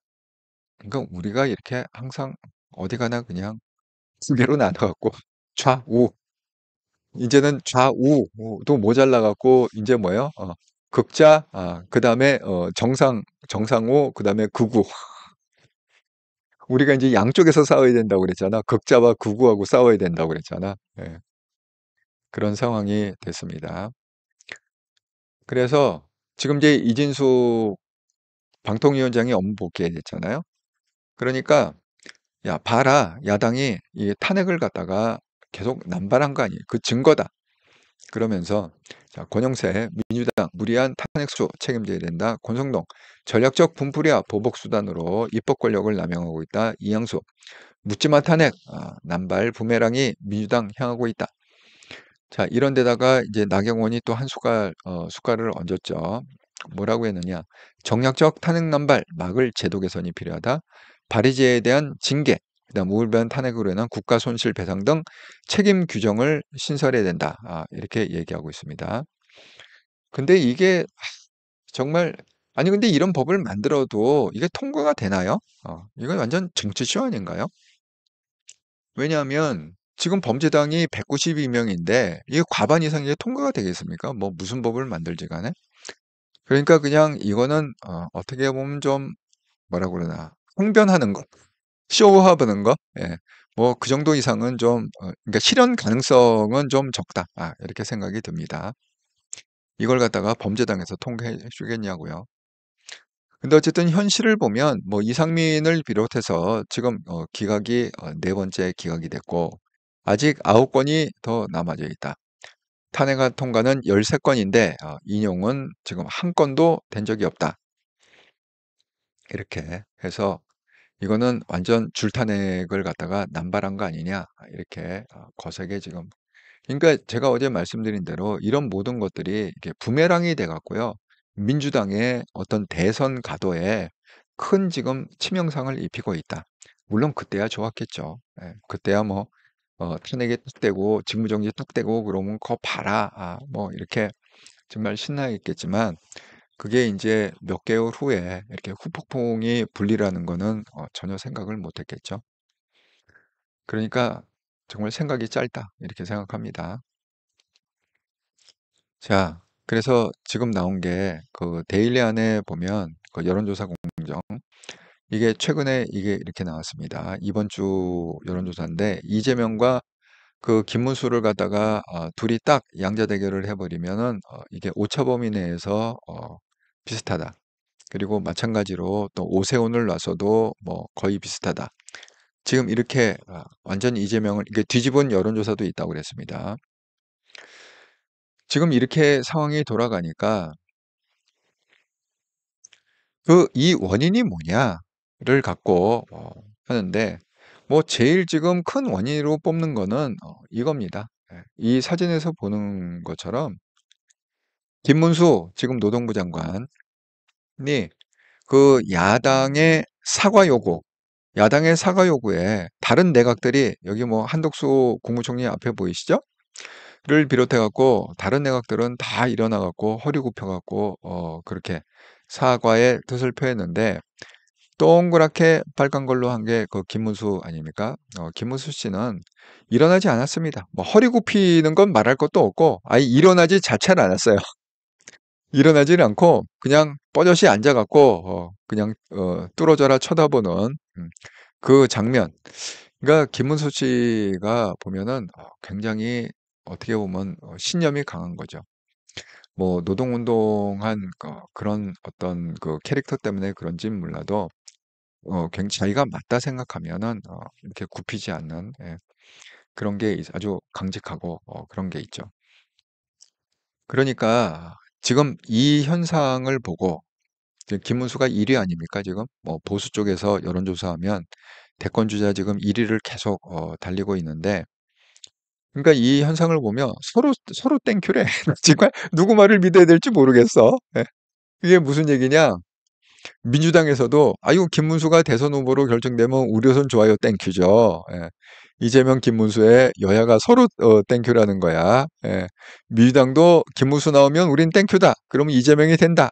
그러니까 우리가 이렇게 항상 어디 가나 그냥 두 개로 나눠갖고 좌우 이제는 좌우도 모자라 갖고 이제 뭐예요? 극자 그다음에 정상우 그다음에 극우 우리가 이제 양쪽에서 싸워야 된다고 그랬잖아. 극자와 극우하고 싸워야 된다고 그랬잖아. 예, 그런 상황이 됐습니다. 그래서 지금 이제 이진수 방통위원장이 업무 복귀했잖아요. 그러니까 야 봐라 야당이 이 탄핵을 갖다가 계속 남발한 거 아니에요. 그 증거다. 그러면서 자, 권영세 민주당 무리한 탄핵수 책임져야 된다. 권성동 전략적 분풀이와 보복 수단으로 입법 권력을 남용하고 있다. 이양수 묻지마 탄핵 남발 부메랑이 민주당 향하고 있다. 자 이런 데다가 이제 나경원이 또 한 숟갈을 얹었죠. 뭐라고 했느냐? 정략적 탄핵 남발 막을 제도 개선이 필요하다. 발의제에 대한 징계, 그다음 우울변 탄핵으로 인한 국가 손실 배상 등 책임 규정을 신설해야 된다. 이렇게 얘기하고 있습니다. 근데 이게 정말 아니 근데 이런 법을 만들어도 이게 통과가 되나요? 이건 완전 정치쇼 아닌가요? 왜냐하면 지금 범죄당이 192명인데 이게 과반 이상이 통과가 되겠습니까? 뭐 무슨 법을 만들지 간에? 그러니까 그냥 이거는 어떻게 보면 좀 뭐라 그러나 항변하는 거, 쇼하는 거, 예. 뭐 그 정도 이상은 좀 그러니까 실현 가능성은 좀 적다. 이렇게 생각이 듭니다. 이걸 갖다가 범죄당에서 통과해 주겠냐고요. 근데 어쨌든 현실을 보면 뭐 이상민을 비롯해서 지금 기각이 네 번째 기각이 됐고 아직 9건이 더 남아져 있다. 탄핵안 통과는 13건인데 인용은 지금 한 건도 된 적이 없다. 이렇게 해서 이거는 완전 줄탄핵을 갖다가 남발한 거 아니냐 이렇게 거세게 지금 그러니까 제가 어제 말씀드린 대로 이런 모든 것들이 이게 부메랑이 돼 갖고요. 민주당의 어떤 대선 가도에 큰 지금 치명상을 입히고 있다. 물론 그때야 좋았겠죠. 예. 그때야 뭐 탄핵이 딱 되고 직무정지 딱 되고 그러면 "거 봐라." 뭐 이렇게 정말 신나했겠지만 그게 인제 몇 개월 후에 이렇게 후폭풍이 불리라는 거는 전혀 생각을 못 했겠죠. 그러니까 정말 '생각이 짧다.' 이렇게 생각합니다. 자, 그래서 지금 나온 게 그 데일리 안에 보면 그 여론조사 공정 이게 최근에 이게 이렇게 나왔습니다. 이번 주 여론조사인데 이재명과 그 김문수를 갖다가 둘이 딱 양자 대결을 해버리면은 이게 오차 범위 내에서 비슷하다. 그리고 마찬가지로 또 오세훈을 놔서도 뭐 거의 비슷하다. 지금 이렇게 완전히 이재명을 이게 뒤집은 여론조사도 있다고 그랬습니다. 지금 이렇게 상황이 돌아가니까 그 이 원인이 뭐냐를 갖고 하는데 뭐 제일 지금 큰 원인으로 뽑는 거는 이겁니다. 예. 이 사진에서 보는 것처럼 김문수 지금 노동부 장관이 그 야당의 사과 요구에 다른 내각들이 여기 뭐 한덕수 국무총리 앞에 보이시죠? 를 비롯해 갖고 다른 내각들은 다 일어나 갖고 허리 굽혀 갖고 그렇게 사과의 뜻을 표했는데 동그랗게 빨간 걸로 한 게 그 김문수 아닙니까? 김문수 씨는 일어나지 않았습니다. 뭐 허리 굽히는 건 말할 것도 없고 아예 일어나지 자체를 않았어요. 일어나질 않고 그냥 뻐젓이 앉아 갖고 그냥 뚫어져라 쳐다보는 그 장면. 그러니까 김문수 씨가 보면은 굉장히 어떻게 보면 신념이 강한 거죠. 뭐 노동운동한 그런 어떤 그 캐릭터 때문에 그런진 몰라도 자기가 맞다 생각하면은 이렇게 굽히지 않는 그런 게 아주 강직하고 그런 게 있죠. 그러니까 지금 이 현상을 보고 지금 김문수가 1위 아닙니까 지금? 뭐 보수 쪽에서 여론조사하면 대권 주자 지금 1위를 계속 달리고 있는데 그러니까 이 현상을 보면 서로 땡큐래. 정말 누구 말을 믿어야 될지 모르겠어. 예. 이게 무슨 얘기냐? 민주당에서도 아이고 김문수가 대선 후보로 결정되면 우려선 좋아요 땡큐죠. 예. 이재명 김문수의 여야가 서로 땡큐라는 거야. 예. 민주당도 김문수 나오면 우린 땡큐다. 그러면 이재명이 된다.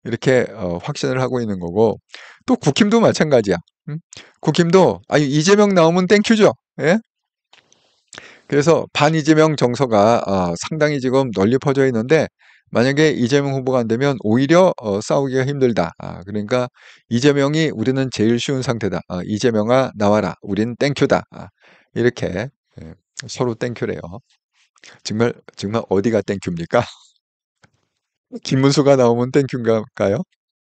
이렇게 확신을 하고 있는 거고 또 국힘도 마찬가지야. 국힘도 아니 이재명 나오면 땡큐죠. 예? 그래서 반이재명 정서가 상당히 지금 널리 퍼져 있는데 만약에 이재명 후보가 안 되면 오히려 싸우기가 힘들다. 그러니까 이재명이 우리는 제일 쉬운 상태다. 이재명아 나와라. 우린 땡큐다. 이렇게 예, 서로 땡큐래요. 정말 어디가 땡큐입니까? 김문수가 나오면 땡큐인가요?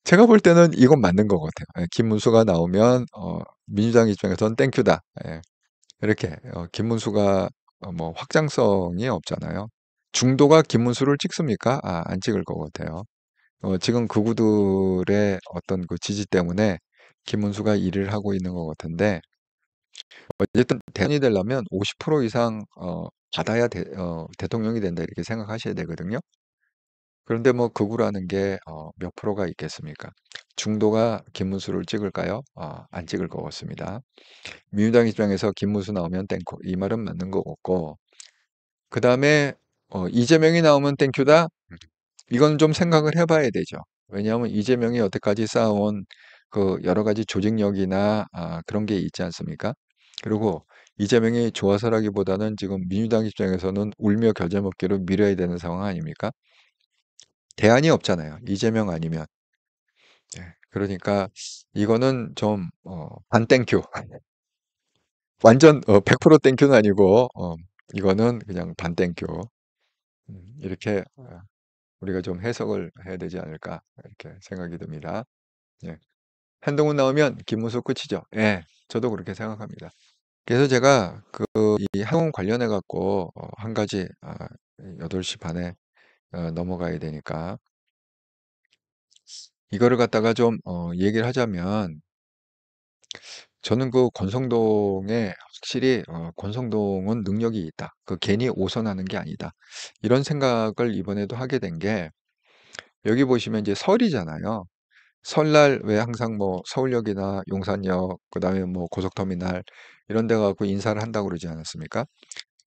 제가 볼 때는 이건 맞는 것 같아요. 예, 김문수가 나오면 민주당 입장에서는 땡큐다. 예. 이렇게 김문수가 뭐 확장성이 없잖아요. 중도가 김문수를 찍습니까? 안 찍을 것 같아요. 지금 극우들의 어떤 그 지지 때문에 김문수가 일을 하고 있는 것 같은데 어쨌든 대선이 되려면 50% 이상 받아야 대통령이 된다 이렇게 생각하셔야 되거든요. 그런데 뭐 극우라는 게 몇 프로가 있겠습니까? 중도가 김문수를 찍을까요? 안 찍을 것 같습니다. 민주당 입장에서 김문수 나오면 땡큐 이 말은 맞는 것 같고 그 다음에 이재명이 나오면 땡큐다 이건 좀 생각을 해봐야 되죠. 왜냐하면 이재명이 여태까지 쌓아온 그 여러 가지 조직력이나 그런 게 있지 않습니까? 그리고 이재명이 좋아서라기보다는 지금 민주당 입장에서는 울며 겨자 먹기로 미뤄야 되는 상황 아닙니까? 대안이 없잖아요. 이재명 아니면. 예, 그러니까 이거는 좀 반땡큐. 완전 100% 땡큐는 아니고 이거는 그냥 반땡큐. 이렇게 우리가 좀 해석을 해야 되지 않을까 이렇게 생각이 듭니다. 예. 한동훈 나오면 김문수 끝이죠. 예, 저도 그렇게 생각합니다. 그래서 제가 그 이 한동훈 관련해 갖고 한 가지 8시 반에 넘어가야 되니까 이거를 갖다가 좀 얘기를 하자면 저는 그 권성동에 확실히 권성동은 능력이 있다. 그 괜히 오선하는 게 아니다. 이런 생각을 이번에도 하게 된 게 여기 보시면 이제 설이잖아요. 설날 왜 항상 뭐 서울역이나 용산역, 그다음에 뭐 고속터미널 이런 데 가고 인사를 한다고 그러지 않았습니까?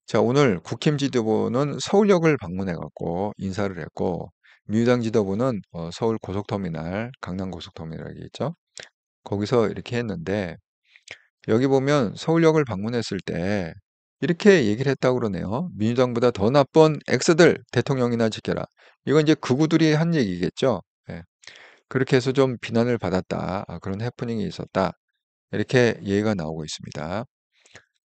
자, 오늘 국힘 지도부는 서울역을 방문해 갖고 인사를 했고 민주당 지도부는 서울 고속터미널, 강남 고속터미널이 있죠. 거기서 이렇게 했는데 여기 보면 서울역을 방문했을 때 이렇게 얘기를 했다고 그러네요. 민주당보다 더 나쁜 X들 대통령이나 지켜라. 이건 이제 극우들이 한 얘기겠죠. 예. 그렇게 해서 좀 비난을 받았다. 그런 해프닝이 있었다. 이렇게 얘기가 나오고 있습니다.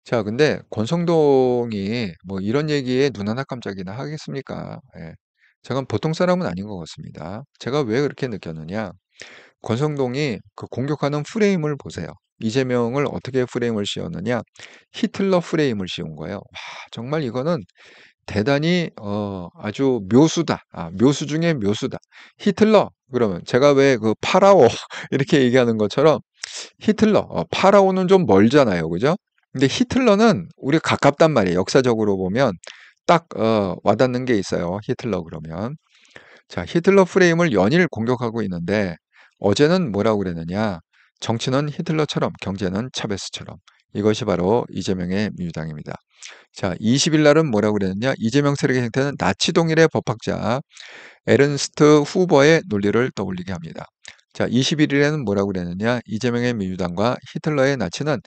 자, 근데 권성동이 뭐 이런 얘기에 눈 하나 깜짝이나 하겠습니까? 예. 제가 보통 사람은 아닌 것 같습니다. 제가 왜 그렇게 느꼈느냐? 권성동이 그 공격하는 프레임을 보세요. 이재명을 어떻게 프레임을 씌웠느냐? 히틀러 프레임을 씌운 거예요. 와, 정말 이거는 대단히 아주 묘수다. 묘수 중에 묘수다. 히틀러 그러면 제가 왜 그 파라오 이렇게 얘기하는 것처럼 히틀러 파라오는 좀 멀잖아요. 그죠? 근데 히틀러는 우리 가깝단 말이에요. 역사적으로 보면 딱 와닿는 게 있어요. 히틀러 그러면. 자, 히틀러 프레임을 연일 공격하고 있는데 어제는 뭐라고 그랬느냐? 정치는 히틀러처럼 경제는 차베스처럼. 이것이 바로 이재명의 민주당입니다. 자, 20일 날은 뭐라고 그랬느냐? 이재명 세력의 행태는 나치 동일의 법학자 에른스트 후버의 논리를 떠올리게 합니다. 자, 21일에는 뭐라고 그랬느냐? 이재명의 민주당과 히틀러의 나치는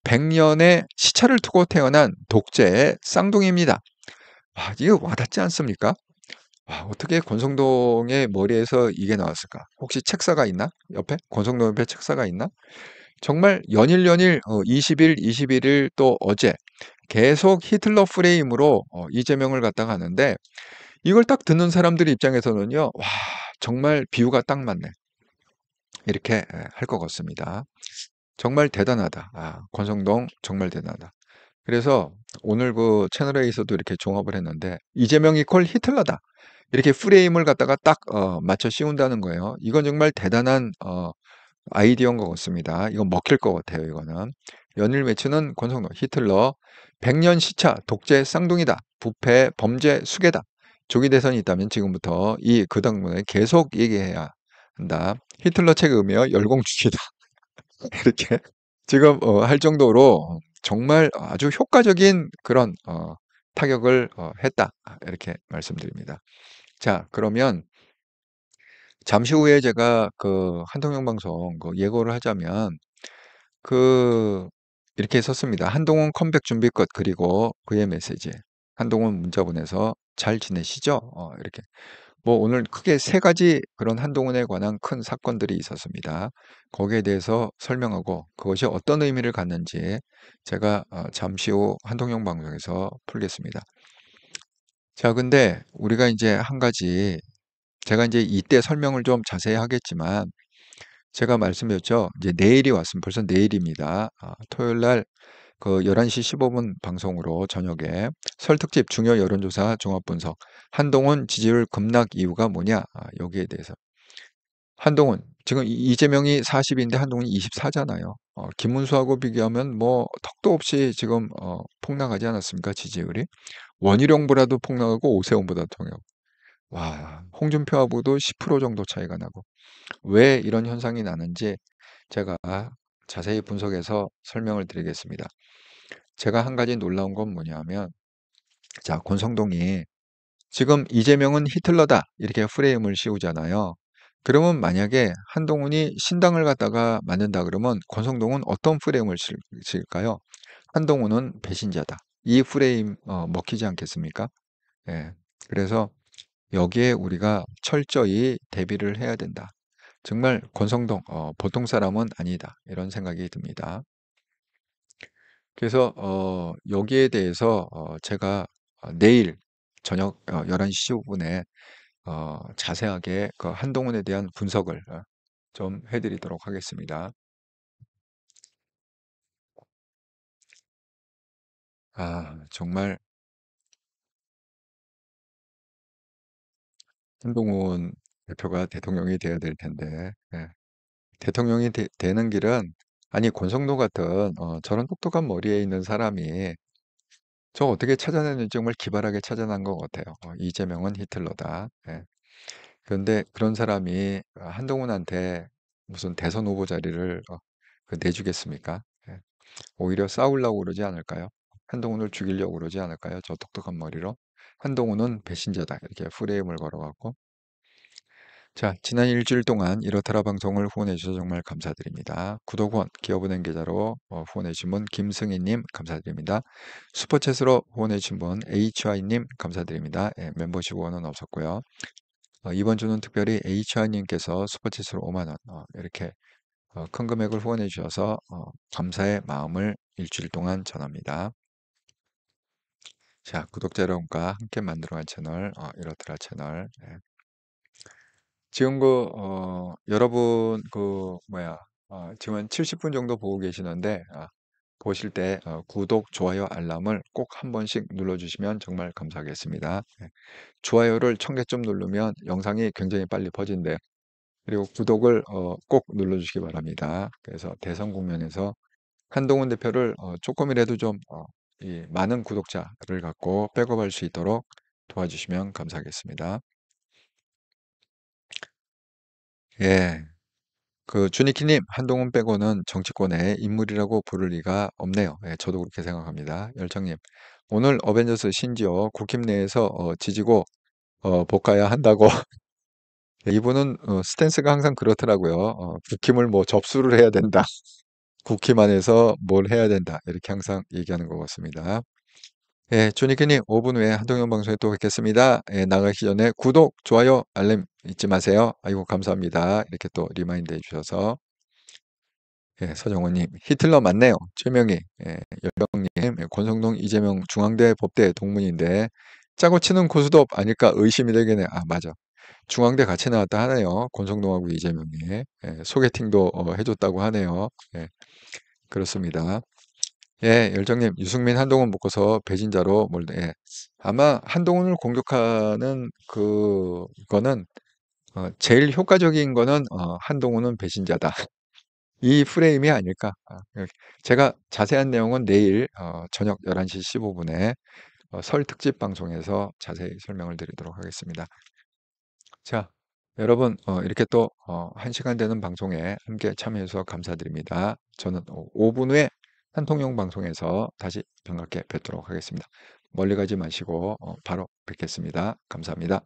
100년의 시차를 두고 태어난 독재의 쌍둥이입니다. 와, 이거 와닿지 않습니까? 와, 어떻게 권성동의 머리에서 이게 나왔을까? 혹시 책사가 있나? 옆에? 권성동 옆에 책사가 있나? 정말 연일 연일 20일, 21일 또 어제 계속 히틀러 프레임으로 이재명을 갖다가 하는데 이걸 딱 듣는 사람들 입장에서는요. 와, 정말 비유가 딱 맞네. 이렇게 할 것 같습니다. 정말 대단하다. 권성동 정말 대단하다. 그래서 오늘 그 채널A에서도 이렇게 종합을 했는데 이재명 이퀄 히틀러다. 이렇게 프레임을 갖다가 딱 맞춰 씌운다는 거예요. 이건 정말 대단한 아이디어인 것 같습니다. 이건 먹힐 것 같아요. 이거는. 연일 외치는 권성동 히틀러 100년 시차 독재 쌍둥이다. 부패 범죄 수괴다. 조기 대선이 있다면 지금부터 이 그 당문에 계속 얘기해야 한다. 히틀러 책임이며 열공주기다. 이렇게 지금 할 정도로 정말 아주 효과적인 그런 타격을 했다. 이렇게 말씀드립니다. 자, 그러면 잠시 후에 제가 그 한동영 방송 그 예고를 하자면 그 이렇게 썼습니다. 한동훈 컴백 준비 끝 그리고 그의 메시지. 한동훈 문자 보내서 잘 지내시죠? 이렇게. 뭐 오늘 크게 세 가지 그런 한동훈에 관한 큰 사건들이 있었습니다. 거기에 대해서 설명하고 그것이 어떤 의미를 갖는지 제가 잠시 후 한동영 방송에서 풀겠습니다. 자, 근데 우리가 이제 한 가지 제가 이제 이때 설명을 좀 자세히 하겠지만 제가 말씀드렸죠. 이제 내일이 왔습니다. 벌써 내일입니다. 토요일 날 그 11시 15분 방송으로 저녁에 설 특집 중요 여론조사 종합 분석 한동훈 지지율 급락 이유가 뭐냐? 여기에 대해서 한동훈 지금 이재명이 40인데 한동훈이 24잖아요. 김문수하고 비교하면 뭐 턱도 없이 지금 폭락하지 않았습니까? 지지율이 원희룡보다도 폭락하고 오세훈보다도 폭락하고 와 홍준표하고도 10% 정도 차이가 나고 왜 이런 현상이 나는지 제가 자세히 분석해서 설명을 드리겠습니다. 제가 한 가지 놀라운 건 뭐냐면 자 권성동이 지금 이재명은 히틀러다 이렇게 프레임을 씌우잖아요. 그러면 만약에 한동훈이 신당을 갖다가 만든다 그러면 권성동은 어떤 프레임을 씌울까요? 한동훈은 배신자다. 이 프레임 먹히지 않겠습니까? 예. 그래서 여기에 우리가 철저히 대비를 해야 된다. 정말 권성동 보통 사람은 아니다. 이런 생각이 듭니다. 그래서 여기에 대해서 제가 내일 저녁 11시 15분에 자세하게 그 한동훈에 대한 분석을 좀 해드리도록 하겠습니다. 정말 한동훈 대표가 대통령이 돼야 될 텐데 예. 대통령이 되는 길은 아니, 권성동 같은 저런 똑똑한 머리에 있는 사람이 저 어떻게 찾아내는지 정말 기발하게 찾아낸 것 같아요. 이재명은 히틀러다. 예. 그런데 그런 사람이 한동훈한테 무슨 대선 후보 자리를 내주겠습니까? 예. 오히려 싸우려고 그러지 않을까요? 한동훈을 죽이려고 그러지 않을까요? 저 똑똑한 머리로. 한동훈은 배신자다. 이렇게 프레임을 걸어갖고. 자, 지난 일주일 동안 이렇더라 방송을 후원해 주셔서 정말 감사드립니다. 구독 후원, 기업은행 계좌로 후원해 주신 분 김승희님 감사드립니다. 슈퍼챗으로 후원해 주신 분 HY님 감사드립니다. 예, 멤버십 후원은 없었고요. 이번 주는 특별히 HY님께서 슈퍼챗으로 5만 원 이렇게 큰 금액을 후원해 주셔서 감사의 마음을 일주일 동안 전합니다. 자, 구독자 여러분과 함께 만들어간 채널 이렇더라 채널. 예. 지금 여러분 지금 한 70분 정도 보고 계시는데 보실 때 구독, 좋아요, 알람을 꼭 한 번씩 눌러주시면 정말 감사하겠습니다. 예. 좋아요를 1000개쯤 누르면 영상이 굉장히 빨리 퍼진대요. 그리고 구독을 꼭 눌러주시기 바랍니다. 그래서 대선 국면에서 한동훈 대표를 조금이라도 좀 이 많은 구독자를 갖고 백업할 수 있도록 도와주시면 감사하겠습니다. 예. 주니키님, 한동훈 빼고는 정치권의 인물이라고 부를 리가 없네요. 예, 저도 그렇게 생각합니다. 열정님, 오늘 어벤져스 신지어 국힘 내에서 지지고 볶아야 한다고. 예, 이분은 스탠스가 항상 그렇더라고요. 국힘을 뭐 접수를 해야 된다. 국힘 안에서 뭘 해야 된다. 이렇게 항상 얘기하는 것 같습니다. 예, 주니키님, 5분 후에 한동훈 방송에 또 뵙겠습니다. 예, 나가기 전에 구독, 좋아요, 알림 잊지 마세요. 아이고, 감사합니다. 이렇게 또 리마인드 해주셔서. 예, 서정호님, 히틀러 맞네요. 최명희, 예, 열병님, 예, 권성동, 이재명 중앙대 법대 동문인데 짜고 치는 고수톱 아닐까 의심이 되겠네. 아, 맞아. 중앙대 같이 나왔다 하네요. 권성동하고 이재명이. 예, 소개팅도 해줬다고 하네요. 예, 그렇습니다. 예, 열정님, 유승민, 한동훈 묶어서 배신자로 예. 아마 한동훈을 공격하는 그거는 제일 효과적인 거는 한동훈은 배신자다. 이 프레임이 아닐까. 제가 자세한 내용은 내일 저녁 11시 15분에 설 특집 방송에서 자세히 설명을 드리도록 하겠습니다. 자, 여러분 이렇게 또 1시간 되는 방송에 함께 참여해서 감사드립니다. 저는 5분 후에 한통용 방송에서 다시 반갑게 뵙도록 하겠습니다. 멀리 가지 마시고 바로 뵙겠습니다. 감사합니다.